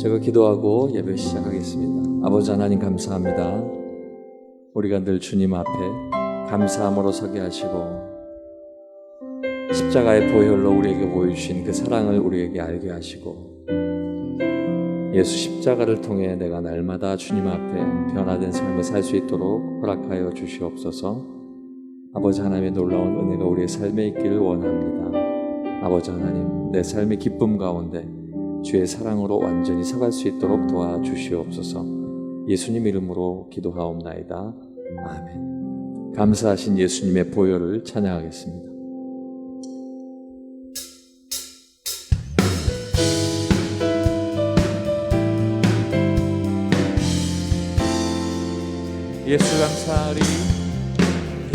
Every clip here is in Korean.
제가 기도하고 예배 시작하겠습니다. 아버지 하나님 감사합니다. 우리가 늘 주님 앞에 감사함으로 서게 하시고 십자가의 보혈로 우리에게 보여주신 그 사랑을 우리에게 알게 하시고 예수 십자가를 통해 내가 날마다 주님 앞에 변화된 삶을 살 수 있도록 허락하여 주시옵소서. 아버지 하나님의 놀라운 은혜가 우리의 삶에 있기를 원합니다. 아버지 하나님, 내 삶의 기쁨 가운데 주의 사랑으로 완전히 서갈 수 있도록 도와주시옵소서. 예수님 이름으로 기도하옵나이다. 아멘. 감사하신 예수님의 보혈을 찬양하겠습니다. 예수 감사하리,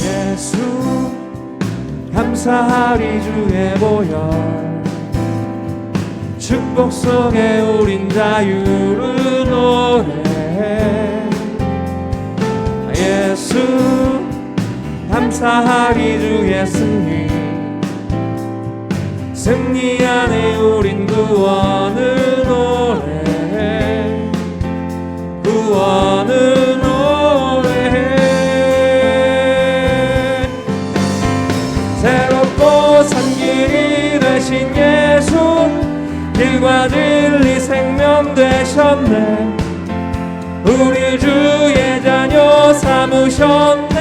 예수 감사하리. 주의 보혈 축복 속에 우린 자유를 노래해. 예수 감사하리. 주의 승리 안에 우린 구원을 노래해. 구원을 노래해. 새롭고 산 길이 되신 예수, 길과 진리 생명 되셨네. 우리 주의 자녀 삼으셨네.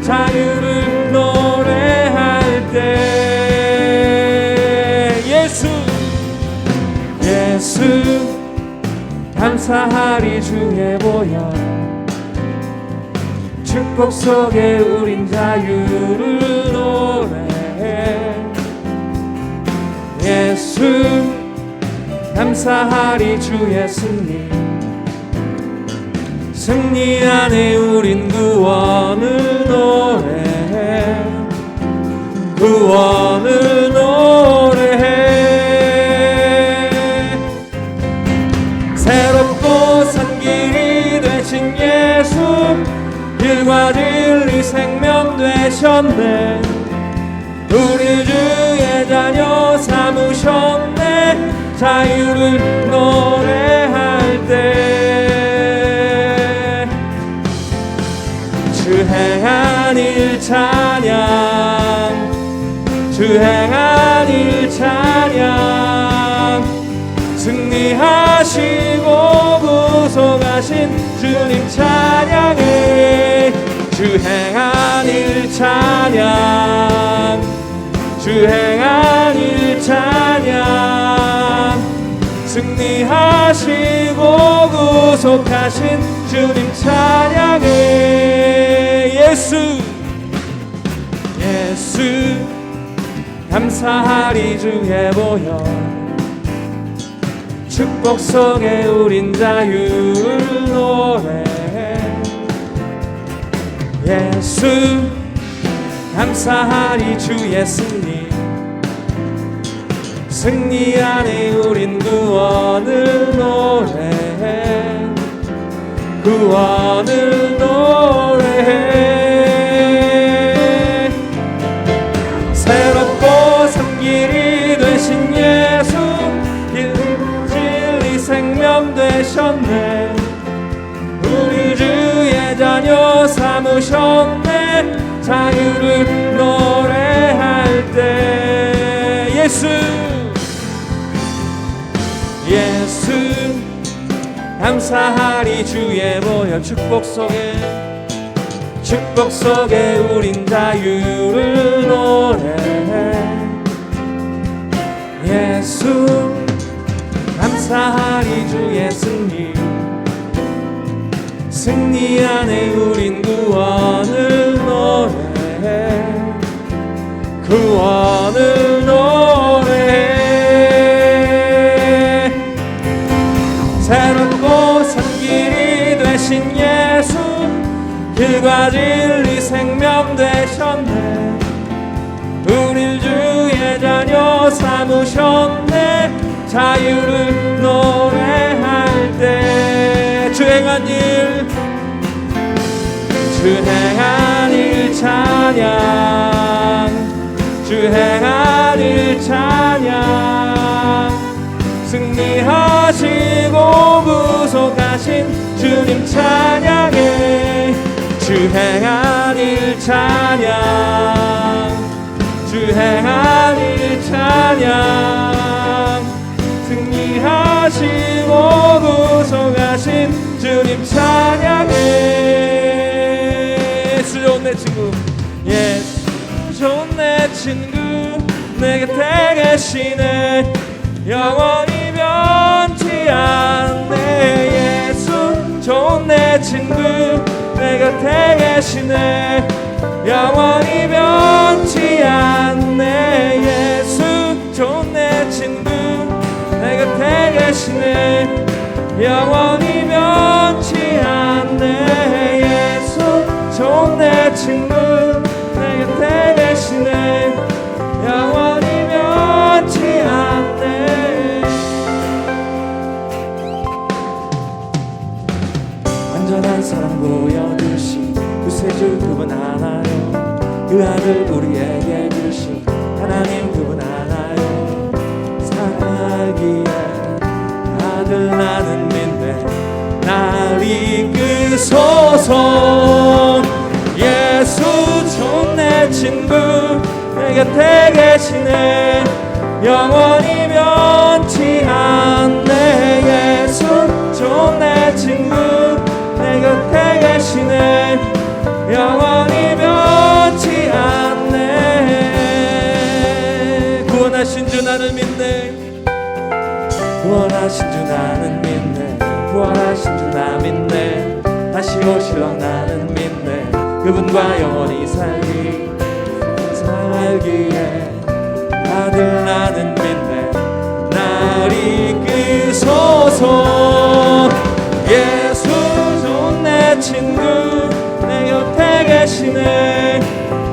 자유를 노래할 때 예수 감사하리. 주의 보혈 축복 속에 우린 자유를 노래해. 예수 감사하리. 주의 승리 안에 우린 구원을 노래해. 구원을 노래해. 새롭고 산 길이 되신 예수, 길과 진리 생명 되셨네. 우리 주의 자녀 삼으셨네. 자유를 노래할 때 주 행한 일 찬양, 주 행한 일 찬양. 승리하시고 구속하신 주님 찬양해. 주 행한 일 찬양, 주 행한 일 찬양. 승리하시고 구속하신 주님 찬양해. 예수 감사하리. 주의 보혈 축복 속에 우린 자유를 노래해. 예수 감사하리. 주의 승리 안에 우린 구원을 노래해. 구원을 노래해. 새롭고 산 길이 되신 예수, 진리 생명 되셨네. 우리 주의 자녀 삼으셨네. 자유를 노래할 때 예수 감사하리. 주의 보혈 축복 속에 우린 자유를 노래해. 예수 감사하리. 주의 승리 안에 우린 구원을 노래해. 구원을 노래해. 새롭고 산 길이 되신 예수, 길과 진리 생명 되셨네. 우리 주의 자녀 삼으셨네. 자유를 노래할 때 주 행한 일 찬양, 주 행한 일 찬양. 승리 승리하시고 구속하신 주님 찬양해. 주 행한 일 찬양, 주 행한 일 찬양. 승리하시고 구속하신 주님 찬양해. 예수 좋은 내 친구, 예수 좋은 내 친구, 내 곁에 계시네. 영원히 변치 않네. 예수 좋은 내 친구, 내 곁에 계시네. 영원히 변치 않네. 예수 좋은 내 친구, 내 곁에 계시네. 영원히 변치 않네. 예수 좋은 내 친구, 내 곁에 계시네. 영원히 변치 않네. 완전한 사랑 보여주신 구세주 그분 알아요. 그 아들 우리에게 주신 하나님 그분 알아요. 살기에 아들 나는 믿네. 날 이끄소서. 예수 좋은 내 친구, 내 곁에 계시네. 영원히 변치 않네. 예수 좋은 내 친구, 내 곁에 계시네. 영원히 변치 않네. 구원하신 주 나는 믿네. 구원하신 주 나는 믿네. 구원하신 주 나 믿네. 다시 오실랑 나는 믿네. 그분과 영원히 살기에 아들 나는 믿네. 날 이끄소서. 예수 좋은 내 친구, 내 곁에 계시네.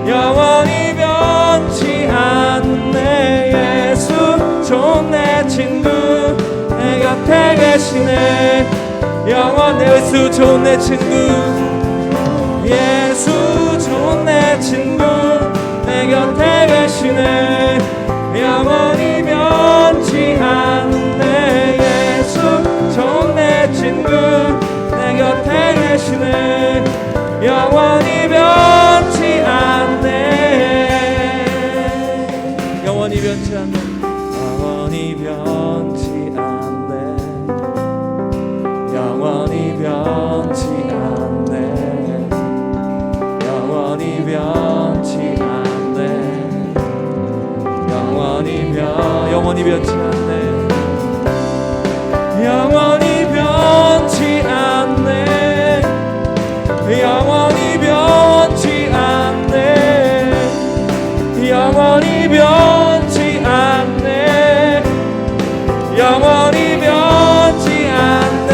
영원히 변치 않네. 예수 좋은 내 친구, 내 곁에 계시네. 영원히 예수 좋은 내 친구, 예수 좋은 내 친구, 내 곁에 계시네. 영원히 변치 않네. 예수 좋은 내 친구, 내 곁에 계시네. 영원히 변치 않네. 영원히 변치 않네. 영원히 변치 않네. 영원히 변치 않네. 영원히 변치 않네. 영원히 변치 않네. 영원히 변치 않네. 영원히 변치 않네. 영원히 변치 않네. 영원히 변치 않네.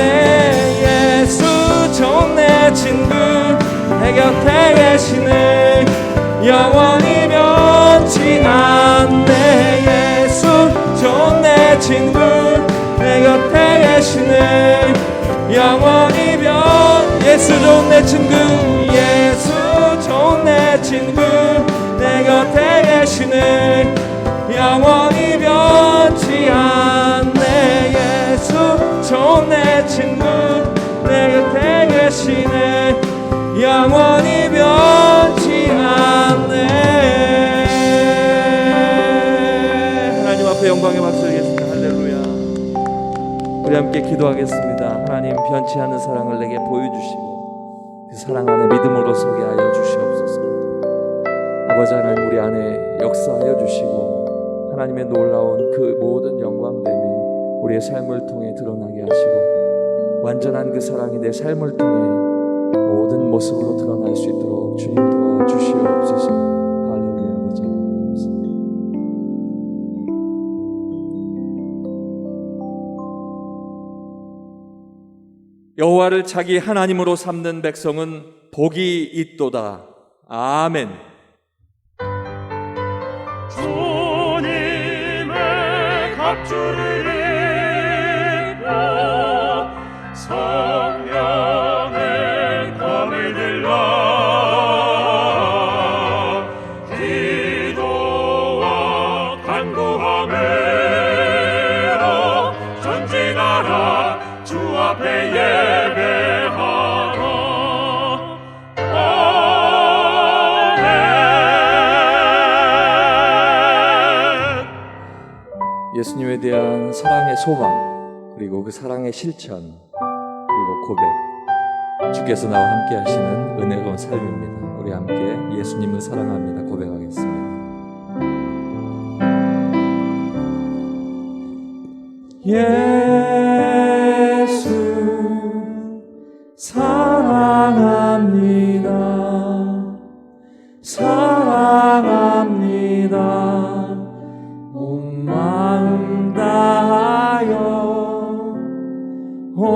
예수 좋은 내 친구, 내 곁에 계시네. 영원히 변치 않네. 예수 좋은 내 친구, 내 곁에 계시네. 영원히 예수 좋은 내 친구, 예수 좋은 내 친구, 내 곁에 계시네. 영원히 변치 않네. 예수 좋은 내 친구, 내 곁에 계시네. 영원히 변치 않네. 하나님 앞에 영광의 박수 드리겠습니다. 할렐루야. 우리 함께 기도하겠습니다. 하나님, 변치 않는 사랑을 내게 보여주시고 그 사랑 안에 믿음으로 서게 하여 주시옵소서. 아버지 하나님, 우리 안에 역사하여 주시고 하나님의 놀라운 그 모든 영광됨이 우리의 삶을 통해 드러나게 하시고 완전한 그 사랑이 내 삶을 통해 모든 모습으로 드러날 수 있도록 주님 도와주시옵소서. 할렐루야. 아버지 감사합니다. 여호와를 자기 하나님으로 삼는 백성은 복이 있도다. 아멘. 주님의 갑주를 입고 성령의 검을 들라 기도와 간구하며 전진 앞에 예배하라. 아멘. 예수님에 대한 사랑의 소망, 그리고 그 사랑의 실천, 그리고 고백, 주께서 나와 함께 하시는 은혜로운 삶입니다. 우리 함께 예수님을 사랑합니다 고백하겠습니다. 예수 사랑합니다. 사랑합니다. 온 마음 다하여 오직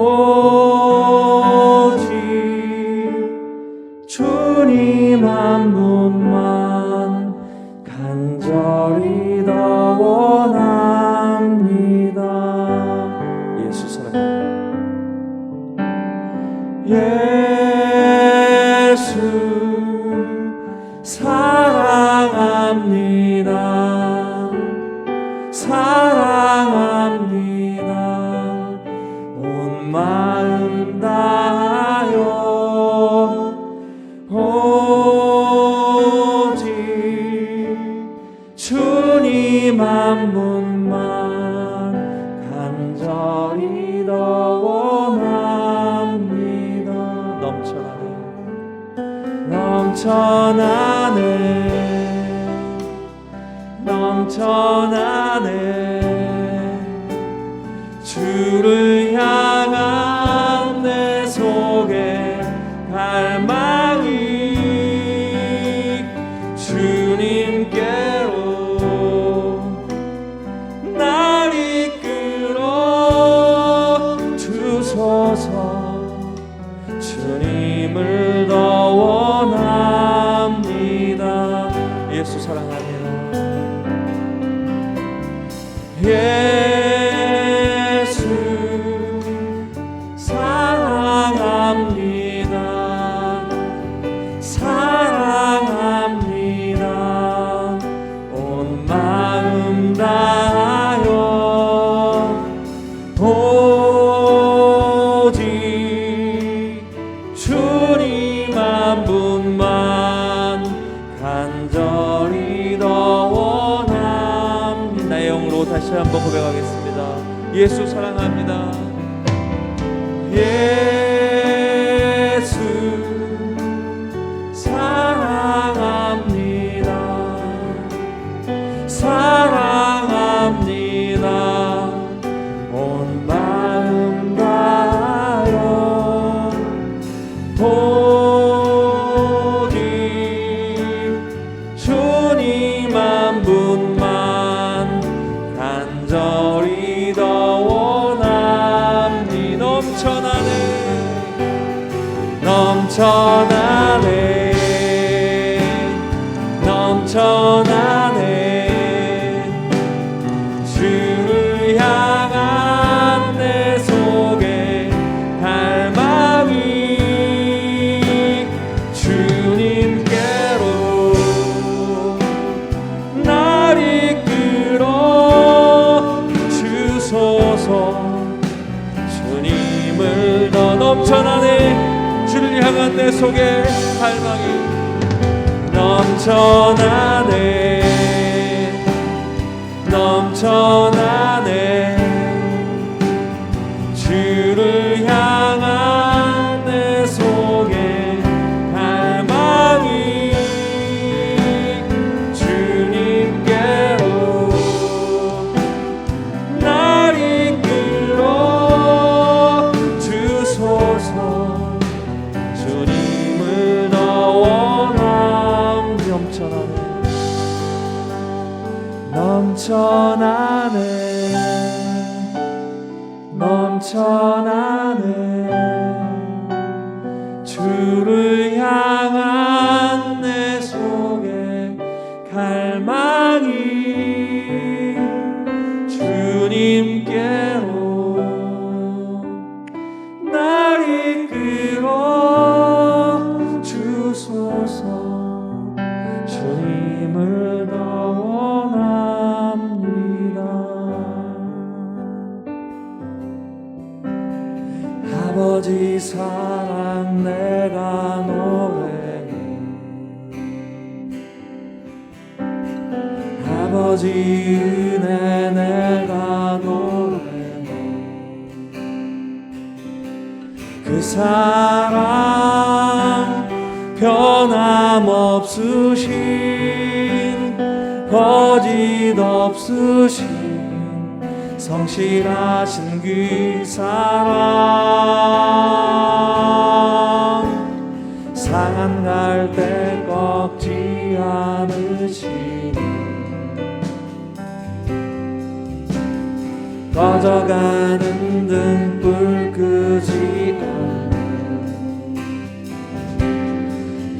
주님 한 분만 간절히 더 원합니다. 예수 사랑합니다. 예수 사랑합니다. 사랑합니다. 온 마음 다하여 오직 주님 한 분만 간절히 더 원합니다. 넘쳐나네 주를 향한 내 속에 갈망이 주님께로 날 이끌어 주소서. 주님을 더 원합니다. 예수 사랑합니다. 예수 사랑합니다. 사랑합니다. 온 마음 다하여 오직 주님 한 분만 간절히 더 원합니다. 나의 영으로 다시 한번 고백하겠습니다. 예수 사랑합니다. 예수 사랑합니다. 사랑합니다. 온 마음 다하여 오직 주님 한 분만 간절히 더 원합니다. 넘쳐나네 주를 향한 내 속에 갈망이 주님께로 날 이끌어 주소서. 주님을 더 넘쳐나네 주를 향한 내 속에 갈망이 넘쳐나네 주를 향한 내 속에 갈망이 주님께로 날 이끌어 주소서. 주님을 더 원함. 넘쳐나네 주를 향한 내 속에 갈망이 주님께로 날 이끌어 주소서. 주님을 더 원합니다. 오직 은혜 내가 노래해 그 사랑 변함없으신 거짓 없으신 성실하신 그 사랑 상한 갈대 꺾지 않으시니 꺼져가는 등불 끄지 않는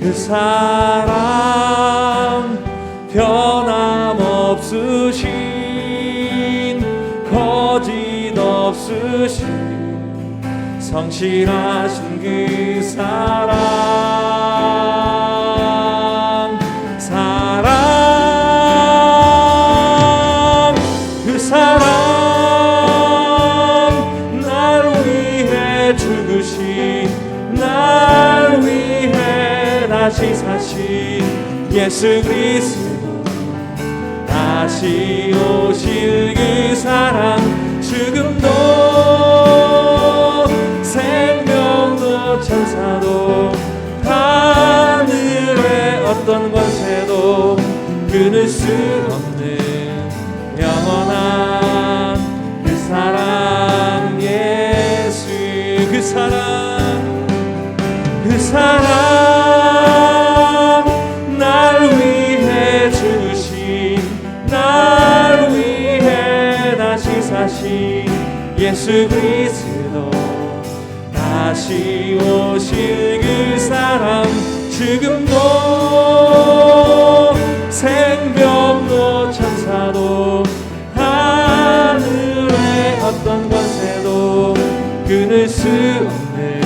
그 사랑 변함없으신 거짓 없으신 성실하신 그 사랑 그 사랑 날 위해 죽으신 날 위해 다시 사신 예수 그리스도 다시 오실 그 사랑 죽음도 생명도 천사도 하늘의 어떤 권세도 끊을 수 없는 영원한 그 사랑 예수 그 사랑 날 위해 죽으신 날 위해 다시 사신 예수 그리스도 다시 오실 그 사랑 죽음도 생명도 천사도 하늘의 어떤 권세도 끊을 수 없는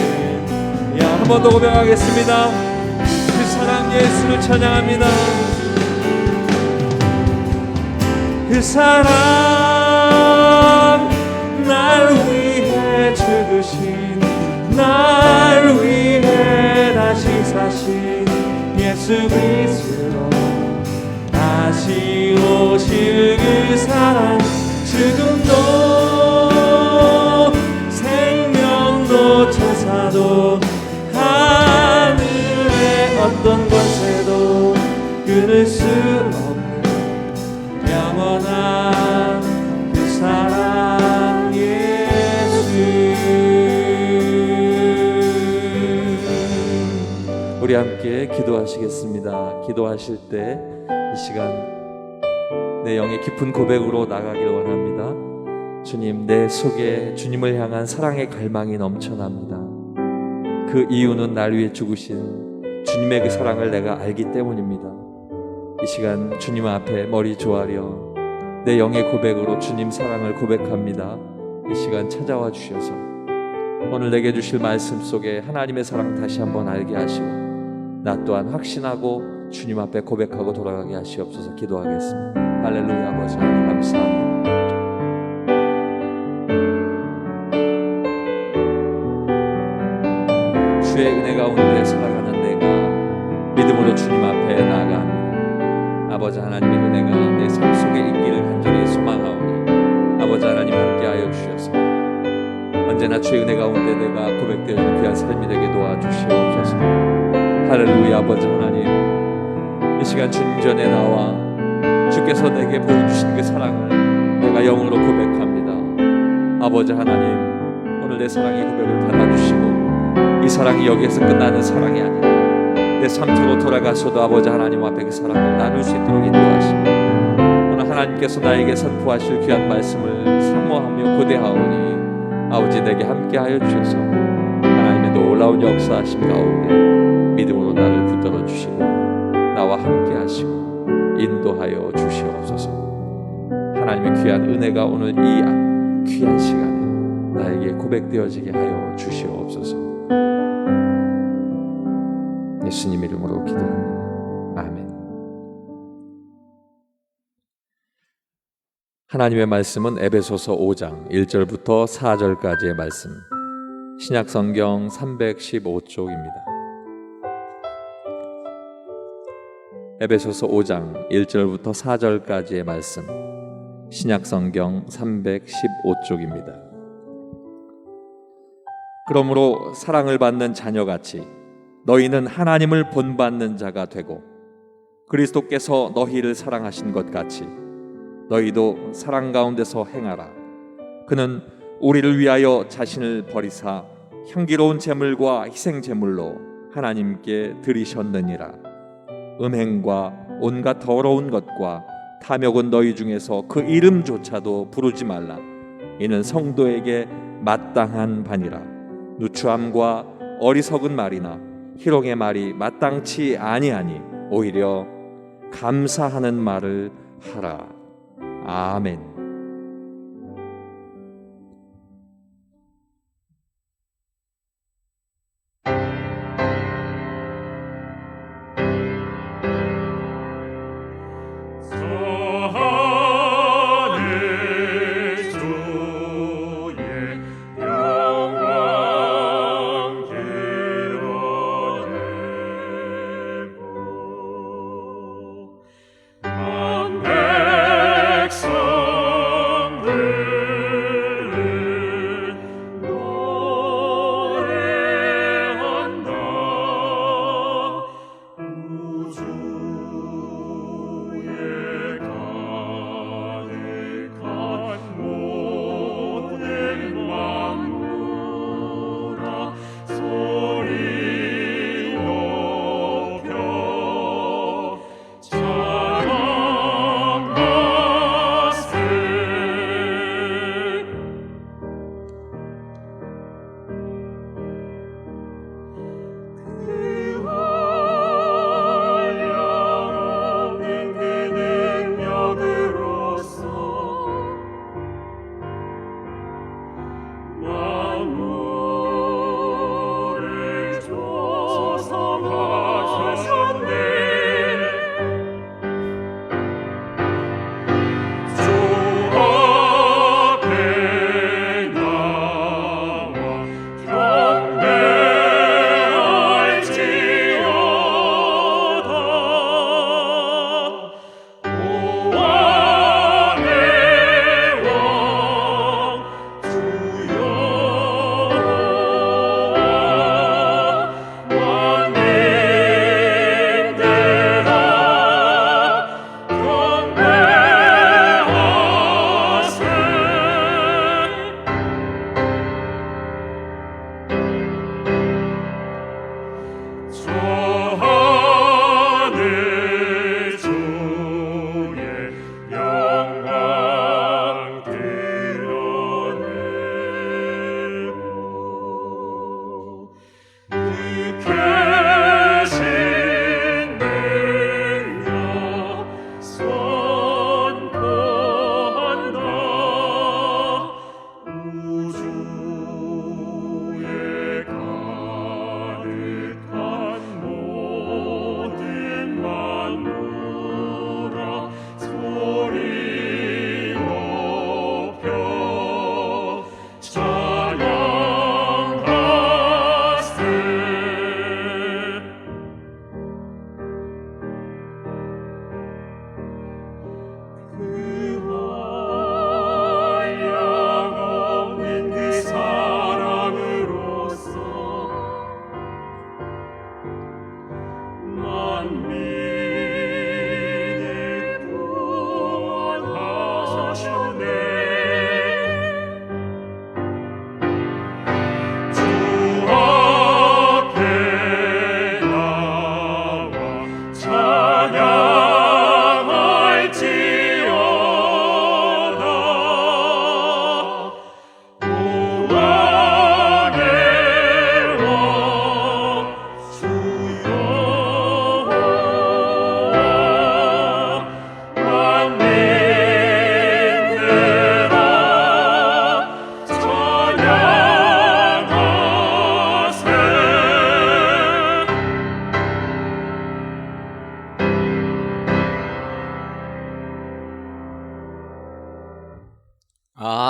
한 번 더 고백하겠습니다. 그 사랑 예수를 찬양합니다. 그 사랑 날 위해 죽으신 날 위해 다시 사신 예수 그리스도 다시 오실 그 사랑 죽음도 생명도 천사도 하늘의 어떤 권세도 끊을 수 없는 영원한 그 사랑 예수. 우리 함께 기도하시겠습니다. 기도하실 때 이 시간 내 영의 깊은 고백으로 나가길 원합니다. 주님, 내 속에 주님을 향한 사랑의 갈망이 넘쳐납니다. 그 이유는 날 위해 죽으신 주님의 그 사랑을 내가 알기 때문입니다. 이 시간 주님 앞에 머리 조아려 내 영의 고백으로 주님 사랑을 고백합니다. 이 시간 찾아와 주셔서 오늘 내게 주실 말씀 속에 하나님의 사랑 다시 한번 알게 하시고 나 또한 확신하고 주님 앞에 고백하고 돌아가게 하시옵소서. 기도하겠습니다. 할렐루야. 아버지 하나님 감사합니다. 주의 은혜 가운데 살아가는 내가 믿음으로 주님 앞에 나아갑니다. 아버지 하나님의 은혜가 내 삶 속에 있기를 간절히 소망하오니 아버지 하나님 함께하여 주셔서 언제나 주의 은혜 가운데 내가 고백되어지는 귀한 삶이 되게 도와주시옵소서. 할렐루야. 아버지 하나님, 이 시간 주님 전에 나와 주께서 내게 보여주신 그 사랑을 내가 영으로 고백합니다. 아버지 하나님, 오늘 내 사랑의 고백을 받아주시고 이 사랑이 여기에서 끝나는 사랑이 아니라 내 삶으로 돌아가서도 아버지 하나님 앞에 그 사랑을 나눌 수 있도록 인도하시고 오늘 하나님께서 나에게 선포하실 귀한 말씀을 사모하며 고대하오니 아버지 내게 함께하여 주셔서 하나님의 놀라운 역사하심 가운데 믿음으로 나를 붙들어 주시고 나와 함께하시고 인도하여 주시옵소서. 하나님의 귀한 은혜가 오늘 이 귀한 시간에 나에게 고백되어지게 하여 주시옵소서. 예수님 이름으로 기도합니다. 아멘. 하나님의 말씀은 에베소서 5장 1절부터 4절까지의 말씀, 신약성경 315쪽입니다. 에베소서 5장 1절부터 4절까지의 말씀, 신약성경 315쪽입니다. 그러므로 사랑을 받는 자녀같이 너희는 하나님을 본받는 자가 되고 그리스도께서 너희를 사랑하신 것 같이 너희도 사랑 가운데서 행하라. 그는 우리를 위하여 자신을 버리사 향기로운 제물과 희생 제물로 하나님께 드리셨느니라. 음행과 온갖 더러운 것과 탐욕은 너희 중에서 그 이름조차도 부르지 말라. 이는 성도에게 마땅한 바니라. 누추함과 어리석은 말이나 희롱의 말이 마땅치 아니하니 오히려 감사하는 말을 하라. 아멘.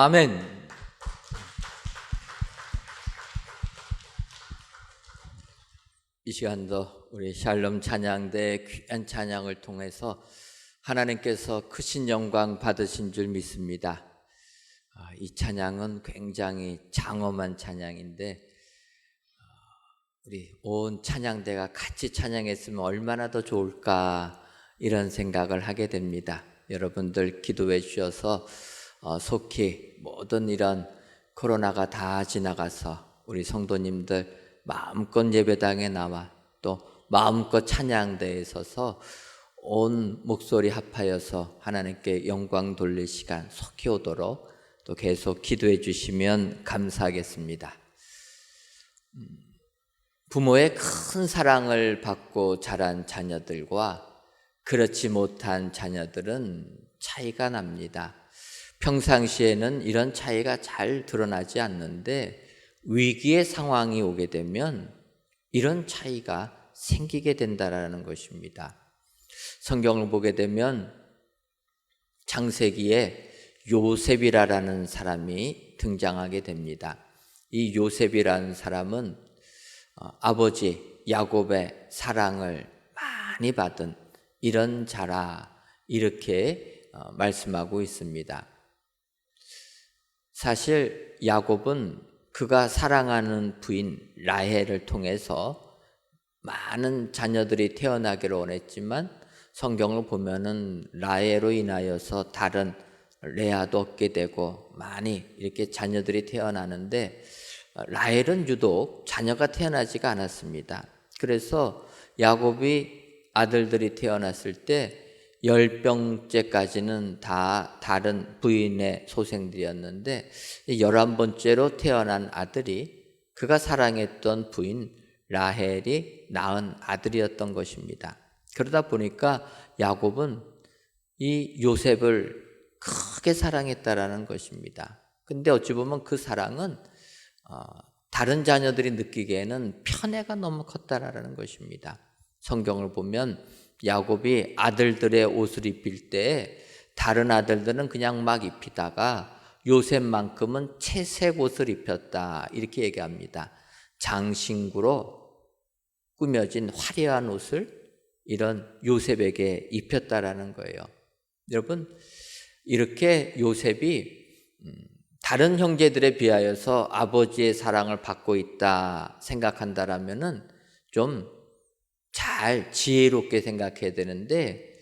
아멘. 이 시간도 우리 샬롬 찬양대 귀한 찬양을 통해서 하나님께서 크신 영광 받으신 줄 믿습니다. 이 찬양은 굉장히 장엄한 찬양인데 우리 온 찬양대가 같이 찬양했으면 얼마나 더 좋을까 이런 생각을 하게 됩니다. 여러분들 기도해 주셔서 속히 모든 이런 코로나가 다 지나가서 우리 성도님들 마음껏 예배당에 나와 또 마음껏 찬양대에 서서 온 목소리 합하여서 하나님께 영광 돌릴 시간 속히 오도록 또 계속 기도해 주시면 감사하겠습니다. 부모의 큰 사랑을 받고 자란 자녀들과 그렇지 못한 자녀들은 차이가 납니다. 평상시에는 이런 차이가 잘 드러나지 않는데 위기의 상황이 오게 되면 이런 차이가 생기게 된다라는 것입니다. 성경을 보게 되면 창세기에 요셉이라는 사람이 등장하게 됩니다. 이 요셉이라는 사람은 아버지 야곱의 사랑을 많이 받은 이런 자라 이렇게 말씀하고 있습니다. 사실 야곱은 그가 사랑하는 부인 라헬을 통해서 많은 자녀들이 태어나기를 원했지만 성경을 보면은 라헬로 인하여서 다른 레아도 얻게 되고 많이 이렇게 자녀들이 태어나는데 라헬은 유독 자녀가 태어나지가 않았습니다. 그래서 야곱이 아들들이 태어났을 때 10병째까지는 다 다른 부인의 소생들이었는데 11번째로 태어난 아들이 그가 사랑했던 부인 라헬이 낳은 아들이었던 것입니다. 그러다 보니까 야곱은 이 요셉을 크게 사랑했다라는 것입니다. 근데 어찌 보면 그 사랑은 다른 자녀들이 느끼기에는 편애가 너무 컸다라는 것입니다. 성경을 보면 야곱이 아들들의 옷을 입힐 때 다른 아들들은 그냥 막 입히다가 요셉만큼은 채색 옷을 입혔다 이렇게 얘기합니다. 장신구로 꾸며진 화려한 옷을 이런 요셉에게 입혔다라는 거예요. 여러분 이렇게 요셉이 다른 형제들에 비하여서 아버지의 사랑을 받고 있다 생각한다라면은 좀 잘 지혜롭게 생각해야 되는데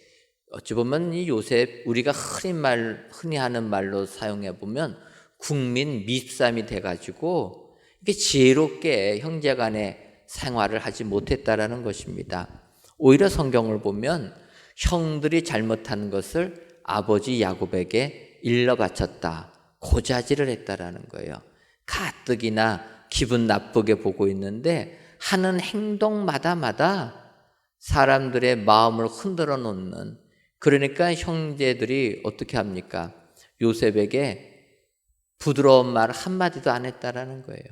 어찌 보면 이 요셉 우리가 흔히 하는 말로 사용해 보면 국민 밉삼이 돼가지고 이게 지혜롭게 형제간의 생활을 하지 못했다라는 것입니다. 오히려 성경을 보면 형들이 잘못한 것을 아버지 야곱에게 일러 바쳤다, 고자질을 했다라는 거예요. 가뜩이나 기분 나쁘게 보고 있는데 하는 행동마다 사람들의 마음을 흔들어 놓는, 그러니까 형제들이 어떻게 합니까? 요셉에게 부드러운 말 한마디도 안 했다라는 거예요.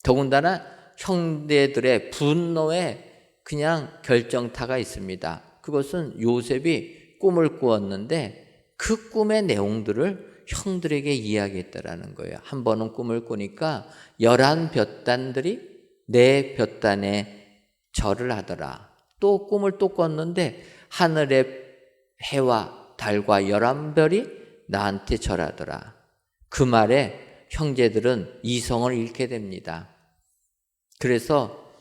더군다나 형제들의 분노에 그냥 결정타가 있습니다. 그것은 요셉이 꿈을 꾸었는데 그 꿈의 내용들을 형들에게 이야기했다라는 거예요. 한 번은 꿈을 꾸니까 11볕단들이 내 볕단에 절을 하더라. 또 꿈을 또 꿨는데 하늘의 해와 달과 11별이 나한테 절하더라. 그 말에 형제들은 이성을 잃게 됩니다. 그래서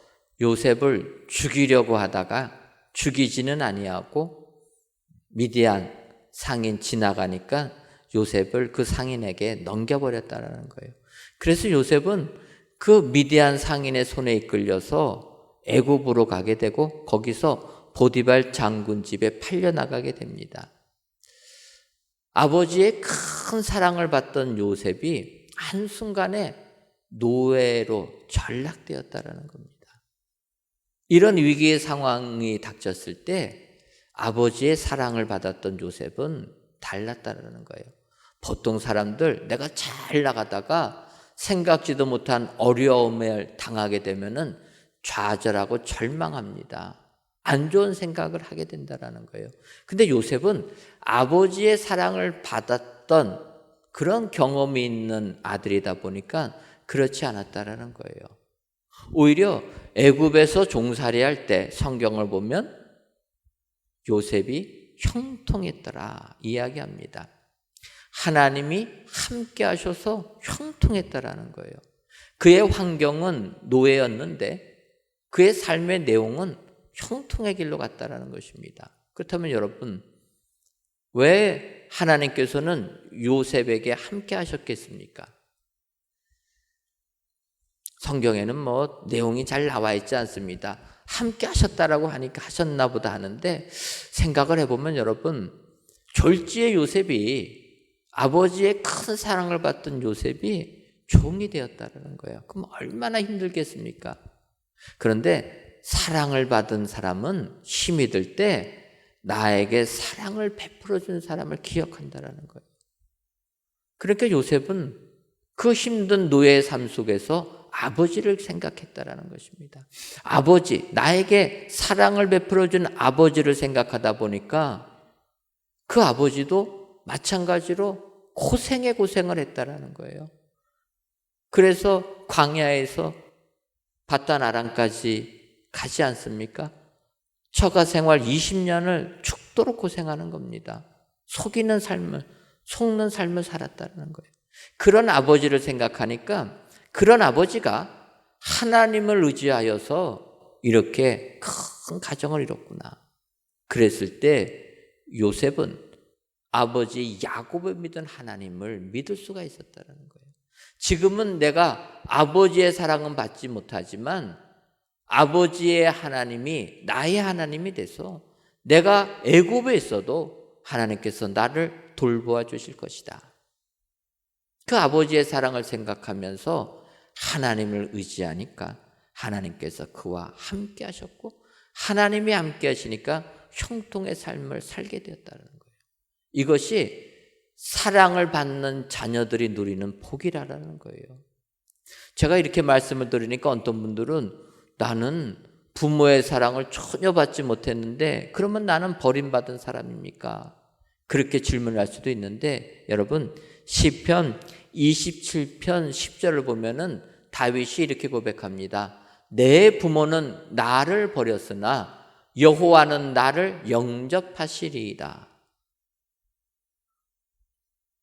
요셉을 죽이려고 하다가 죽이지는 아니하고 미디안 상인 지나가니까 요셉을 그 상인에게 넘겨버렸다는 거예요. 그래서 요셉은 그 미디안 상인의 손에 이끌려서 애굽으로 가게 되고 거기서 보디발 장군 집에 팔려나가게 됩니다. 아버지의 큰 사랑을 받던 요셉이 한순간에 노예로 전락되었다는 겁니다. 이런 위기의 상황이 닥쳤을 때 아버지의 사랑을 받았던 요셉은 달랐다는 거예요. 보통 사람들 내가 잘 나가다가 생각지도 못한 어려움을 당하게 되면은 좌절하고 절망합니다. 안 좋은 생각을 하게 된다는 거예요. 근데 요셉은 아버지의 사랑을 받았던 그런 경험이 있는 아들이다 보니까 그렇지 않았다는 거예요. 오히려 애굽에서 종살이할 때 성경을 보면 요셉이 형통했더라 이야기합니다. 하나님이 함께 하셔서 형통했다라는 거예요. 그의 환경은 노예였는데 그의 삶의 내용은 형통의 길로 갔다라는 것입니다. 그렇다면 여러분, 왜 하나님께서는 요셉에게 함께 하셨겠습니까? 성경에는 내용이 잘 나와 있지 않습니다. 함께 하셨다라고 하니까 하셨나 보다 하는데, 생각을 해보면 여러분, 졸지의 요셉이, 아버지의 큰 사랑을 받던 요셉이 종이 되었다는 거예요. 그럼 얼마나 힘들겠습니까? 그런데 사랑을 받은 사람은 힘이 들 때 나에게 사랑을 베풀어 준 사람을 기억한다는 거예요. 그러니까 요셉은 그 힘든 노예의 삶 속에서 아버지를 생각했다라는 것입니다. 아버지, 나에게 사랑을 베풀어 준 아버지를 생각하다 보니까 그 아버지도 마찬가지로 고생을 했다라는 거예요. 그래서 광야에서 바단 아람까지 가지 않습니까? 처가 생활 20년을 죽도록 고생하는 겁니다. 속는 삶을 살았다는 거예요. 그런 아버지를 생각하니까 그런 아버지가 하나님을 의지하여서 이렇게 큰 가정을 이뤘구나. 그랬을 때 요셉은 아버지 야곱을 믿은 하나님을 믿을 수가 있었다는 거예요. 지금은 내가 아버지의 사랑은 받지 못하지만 아버지의 하나님이 나의 하나님이 돼서 내가 애굽에 있어도 하나님께서 나를 돌보아 주실 것이다. 그 아버지의 사랑을 생각하면서 하나님을 의지하니까 하나님께서 그와 함께 하셨고 하나님이 함께 하시니까 형통의 삶을 살게 되었다는 거예요. 이것이 사랑을 받는 자녀들이 누리는 복이라는 거예요. 제가 이렇게 말씀을 드리니까 어떤 분들은 나는 부모의 사랑을 전혀 받지 못했는데 그러면 나는 버림받은 사람입니까? 그렇게 질문할 수도 있는데 여러분 시편 27편 10절을 보면은 다윗이 이렇게 고백합니다. 내 부모는 나를 버렸으나 여호와는 나를 영접하시리이다.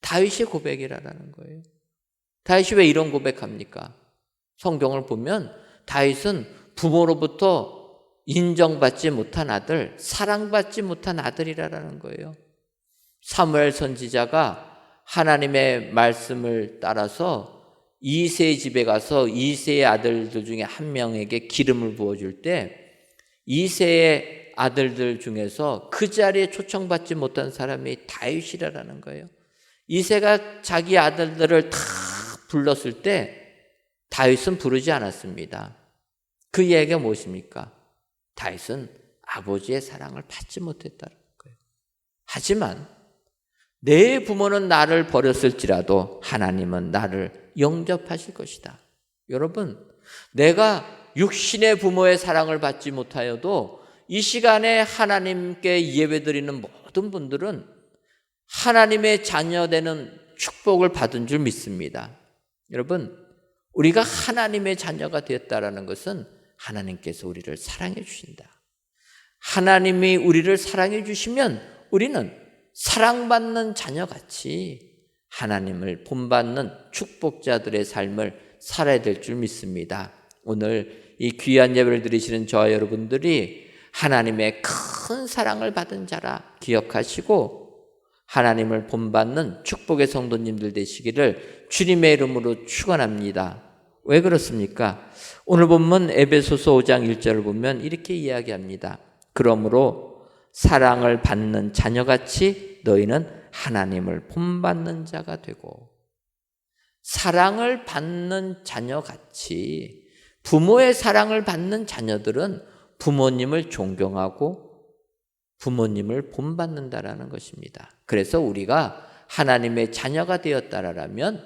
다윗의 고백이라는 거예요. 다윗이 왜 이런 고백합니까? 성경을 보면 다윗은 부모로부터 인정받지 못한 아들, 사랑받지 못한 아들이라는 거예요. 사무엘 선지자가 하나님의 말씀을 따라서 이새의 집에 가서 이새의 아들들 중에 한 명에게 기름을 부어줄 때 이새의 아들들 중에서 그 자리에 초청받지 못한 사람이 다윗이라는 거예요. 이새가 자기 아들들을 다 불렀을 때 다윗은 부르지 않았습니다. 그 이야기가 무엇입니까? 다윗은 아버지의 사랑을 받지 못했다는 거예요. 하지만 내 부모는 나를 버렸을지라도 하나님은 나를 영접하실 것이다. 여러분, 내가 육신의 부모의 사랑을 받지 못하여도 이 시간에 하나님께 예배드리는 모든 분들은 하나님의 자녀되는 축복을 받은 줄 믿습니다. 여러분, 우리가 하나님의 자녀가 되었다는 것은 하나님께서 우리를 사랑해 주신다. 하나님이 우리를 사랑해 주시면 우리는 사랑받는 자녀같이 하나님을 본받는 축복자들의 삶을 살아야 될 줄 믿습니다. 오늘 이 귀한 예배를 드리시는 저와 여러분들이 하나님의 큰 사랑을 받은 자라 기억하시고 하나님을 본받는 축복의 성도님들 되시기를 주님의 이름으로 축원합니다. 왜 그렇습니까? 오늘 본문 에베소서 5장 1절을 보면 이렇게 이야기합니다. 그러므로 사랑을 받는 자녀같이 너희는 하나님을 본받는 자가 되고, 사랑을 받는 자녀같이 부모의 사랑을 받는 자녀들은 부모님을 존경하고 부모님을 본받는다라는 것입니다. 그래서 우리가 하나님의 자녀가 되었다라면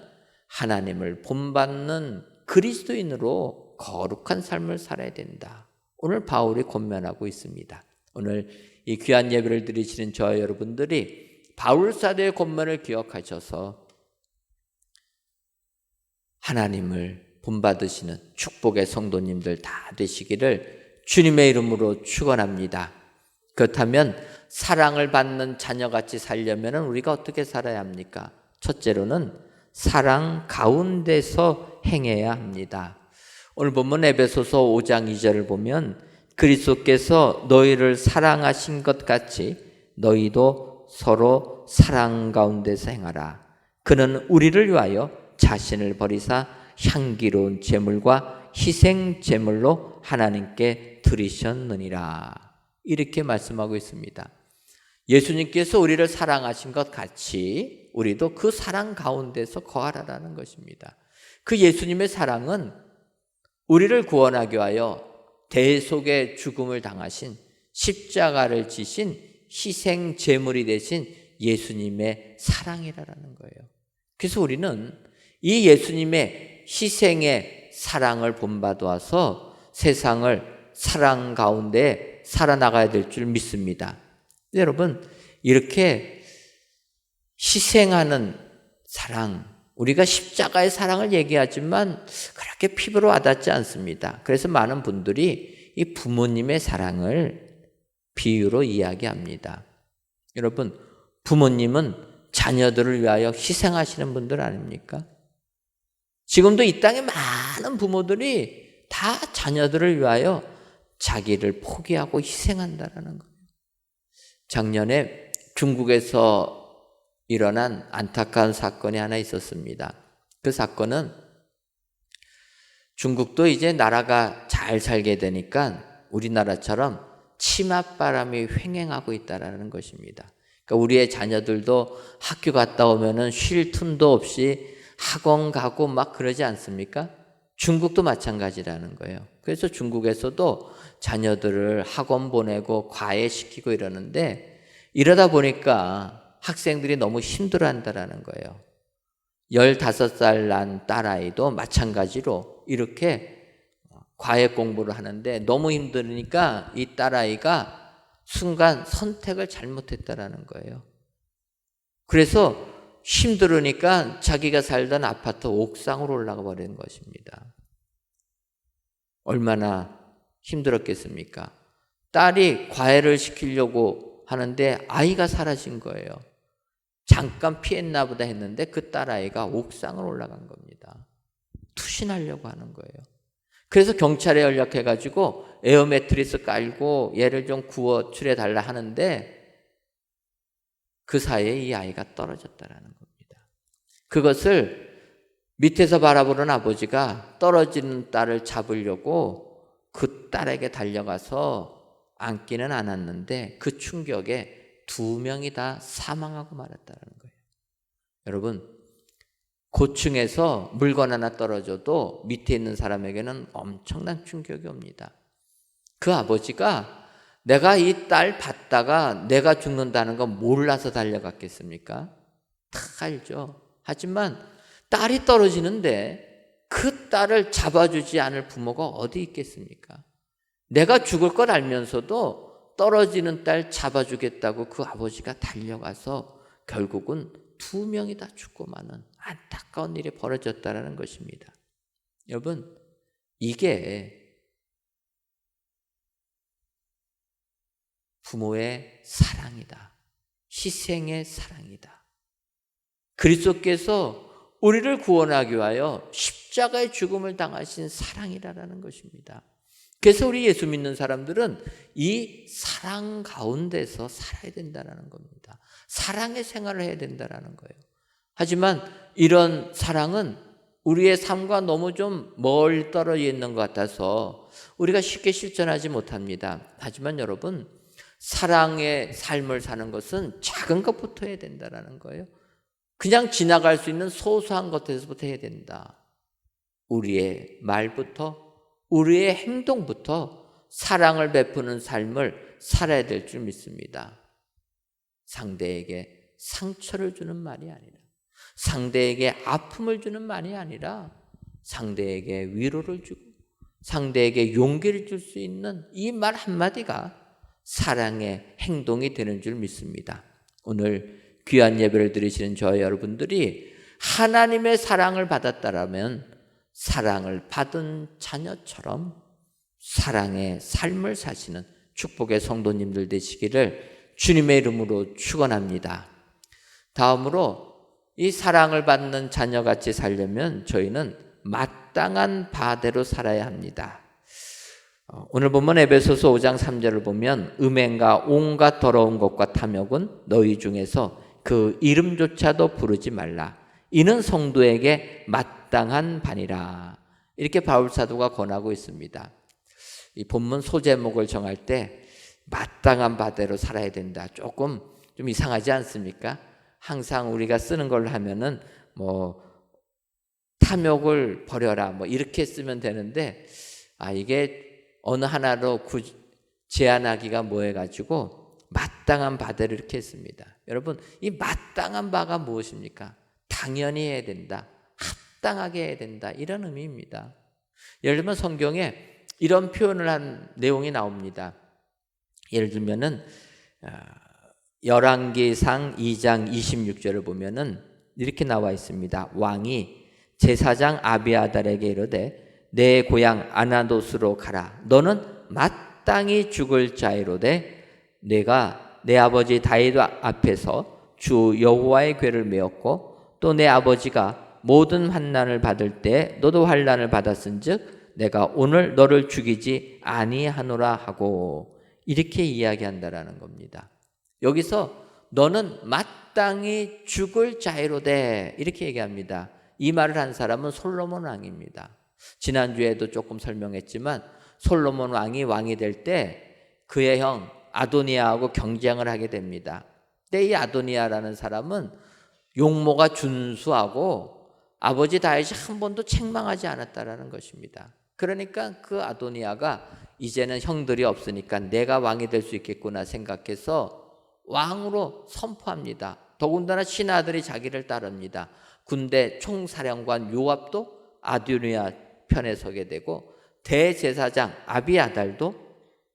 하나님을 본받는 그리스도인으로 거룩한 삶을 살아야 된다. 오늘 바울이 권면하고 있습니다. 오늘 이 귀한 예배를 드리시는 저와 여러분들이 바울 사도의 권면을 기억하셔서 하나님을 본받으시는 축복의 성도님들 다 되시기를 주님의 이름으로 축원합니다. 그렇다면 사랑을 받는 자녀같이 살려면 우리가 어떻게 살아야 합니까? 첫째로는 사랑 가운데서 행해야 합니다. 오늘 본문 에베소서 5장 2절을 보면 그리스도께서 너희를 사랑하신 것 같이 너희도 서로 사랑 가운데서 행하라. 그는 우리를 위하여 자신을 버리사 향기로운 제물과 희생 제물로 하나님께 드리셨느니라. 이렇게 말씀하고 있습니다. 예수님께서 우리를 사랑하신 것 같이 우리도 그 사랑 가운데서 거하라라는 것입니다. 그 예수님의 사랑은 우리를 구원하기 위하여 대속의 죽음을 당하신 십자가를 지신 희생 제물이 되신 예수님의 사랑이라는 거예요. 그래서 우리는 이 예수님의 희생의 사랑을 본받아서 세상을 사랑 가운데 살아나가야 될 줄 믿습니다. 여러분, 이렇게 희생하는 사랑, 우리가 십자가의 사랑을 얘기하지만 그렇게 피부로 와닿지 않습니다. 그래서 많은 분들이 이 부모님의 사랑을 비유로 이야기합니다. 여러분, 부모님은 자녀들을 위하여 희생하시는 분들 아닙니까? 지금도 이 땅에 많은 부모들이 다 자녀들을 위하여 자기를 포기하고 희생한다는 거예요. 작년에 중국에서 일어난 안타까운 사건이 하나 있었습니다. 그 사건은 중국도 이제 나라가 잘 살게 되니까 우리나라처럼 치맛바람이 횡행하고 있다는 것입니다. 그러니까 우리의 자녀들도 학교 갔다 오면은 쉴 틈도 없이 학원 가고 막 그러지 않습니까? 중국도 마찬가지라는 거예요. 그래서 중국에서도 자녀들을 학원 보내고 과외시키고 이러는데 이러다 보니까 학생들이 너무 힘들어한다라는 거예요. 15살 난 딸아이도 마찬가지로 이렇게 과외 공부를 하는데 너무 힘드니까 이 딸아이가 순간 선택을 잘못했다라는 거예요. 그래서 힘들으니까 자기가 살던 아파트 옥상으로 올라가 버린 것입니다. 얼마나 힘들었겠습니까? 딸이 과외를 시키려고 하는데 아이가 사라진 거예요. 잠깐 피했나 보다 했는데 그 딸아이가 옥상을 올라간 겁니다. 투신하려고 하는 거예요. 그래서 경찰에 연락해가지고 에어 매트리스 깔고 얘를 좀 구워 출해달라 하는데 그 사이에 이 아이가 떨어졌다라는 겁니다. 그것을 밑에서 바라보는 아버지가 떨어지는 딸을 잡으려고 그 딸에게 달려가서 안기는 않았는데 그 충격에 2명이 다 사망하고 말았다는 거예요. 여러분, 고층에서 물건 하나 떨어져도 밑에 있는 사람에게는 엄청난 충격이 옵니다. 그 아버지가 내가 이 딸 봤다가 내가 죽는다는 거 몰라서 달려갔겠습니까? 다 알죠. 하지만 딸이 떨어지는데 그 딸을 잡아주지 않을 부모가 어디 있겠습니까? 내가 죽을 걸 알면서도 떨어지는 딸 잡아주겠다고 그 아버지가 달려가서 결국은 2명이 다 죽고 마는 안타까운 일이 벌어졌다는 것입니다. 여러분, 이게 부모의 사랑이다. 희생의 사랑이다. 그리스도께서 우리를 구원하기 위하여 십자가의 죽음을 당하신 사랑이라는 것입니다. 그래서 우리 예수 믿는 사람들은 이 사랑 가운데서 살아야 된다는 겁니다. 사랑의 생활을 해야 된다는 거예요. 하지만 이런 사랑은 우리의 삶과 너무 좀 멀리 떨어져 있는 것 같아서 우리가 쉽게 실천하지 못합니다. 하지만 여러분, 사랑의 삶을 사는 것은 작은 것부터 해야 된다는 거예요. 그냥 지나갈 수 있는 소소한 것에서부터 해야 된다. 우리의 말부터, 우리의 행동부터 사랑을 베푸는 삶을 살아야 될 줄 믿습니다. 상대에게 상처를 주는 말이 아니라, 상대에게 아픔을 주는 말이 아니라 상대에게 위로를 주고 상대에게 용기를 줄 수 있는 이 말 한마디가 사랑의 행동이 되는 줄 믿습니다. 오늘 귀한 예배를 드리시는 저희 여러분들이 하나님의 사랑을 받았다라면 사랑을 받은 자녀처럼 사랑의 삶을 사시는 축복의 성도님들 되시기를 주님의 이름으로 축원합니다. 다음으로 이 사랑을 받는 자녀같이 살려면 저희는 마땅한 바대로 살아야 합니다. 오늘 본문 에베소서 5장 3절을 보면 음행과 온갖 더러운 것과 탐욕은 너희 중에서 그 이름조차도 부르지 말라. 이는 성도에게 마땅한 바니라. 이렇게 바울 사도가 권하고 있습니다. 이 본문 소제목을 정할 때 마땅한 바대로 살아야 된다. 조금 좀 이상하지 않습니까? 항상 우리가 쓰는 걸로 하면은 탐욕을 버려라 이렇게 쓰면 되는데 이게 어느 하나로 제한하기가 뭐해가지고 마땅한 바대로 이렇게 했습니다. 여러분, 이 마땅한 바가 무엇입니까? 당연히 해야 된다, 합당하게 해야 된다, 이런 의미입니다. 예를 들면 성경에 이런 표현을 한 내용이 나옵니다. 예를 들면은 열왕기상 2장 26절을 보면은 이렇게 나와 있습니다. 왕이 제사장 아비아달에게 이르되 내 고향 아나도스로 가라. 너는 마땅히 죽을 자이로되 내가 내 아버지 다윗 앞에서 주 여호와의 궤를 메었고 또 내 아버지가 모든 환난을 받을 때 너도 환난을 받았은즉 내가 오늘 너를 죽이지 아니하노라 하고 이렇게 이야기한다라는 겁니다. 여기서 너는 마땅히 죽을 자이로되 이렇게 얘기합니다. 이 말을 한 사람은 솔로몬 왕입니다. 지난주에도 조금 설명했지만 솔로몬 왕이 될 때 그의 형 아도니아하고 경쟁을 하게 됩니다. 근데 이 아도니아라는 사람은 용모가 준수하고 아버지 다윗이 한 번도 책망하지 않았다라는 것입니다. 그러니까 그 아도니아가 이제는 형들이 없으니까 내가 왕이 될 수 있겠구나 생각해서 왕으로 선포합니다. 더군다나 신하들이 자기를 따릅니다. 군대 총사령관 요압도 아도니아 편에 서게 되고 대제사장 아비아달도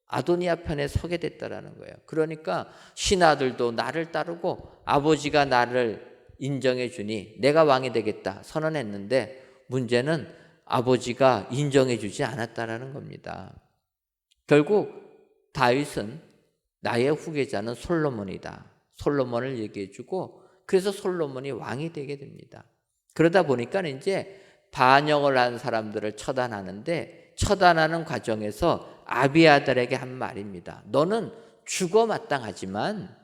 아도니아 편에 서게 됐다라는 거예요. 그러니까 신하들도 나를 따르고 아버지가 나를 인정해 주니 내가 왕이 되겠다 선언했는데 문제는 아버지가 인정해 주지 않았다라는 겁니다. 결국 다윗은 나의 후계자는 솔로몬이다. 솔로몬을 얘기해 주고 그래서 솔로몬이 왕이 되게 됩니다. 그러다 보니까 이제 반역을 한 사람들을 처단하는데 처단하는 과정에서 아비아달에게 한 말입니다. 너는 죽어 마땅하지만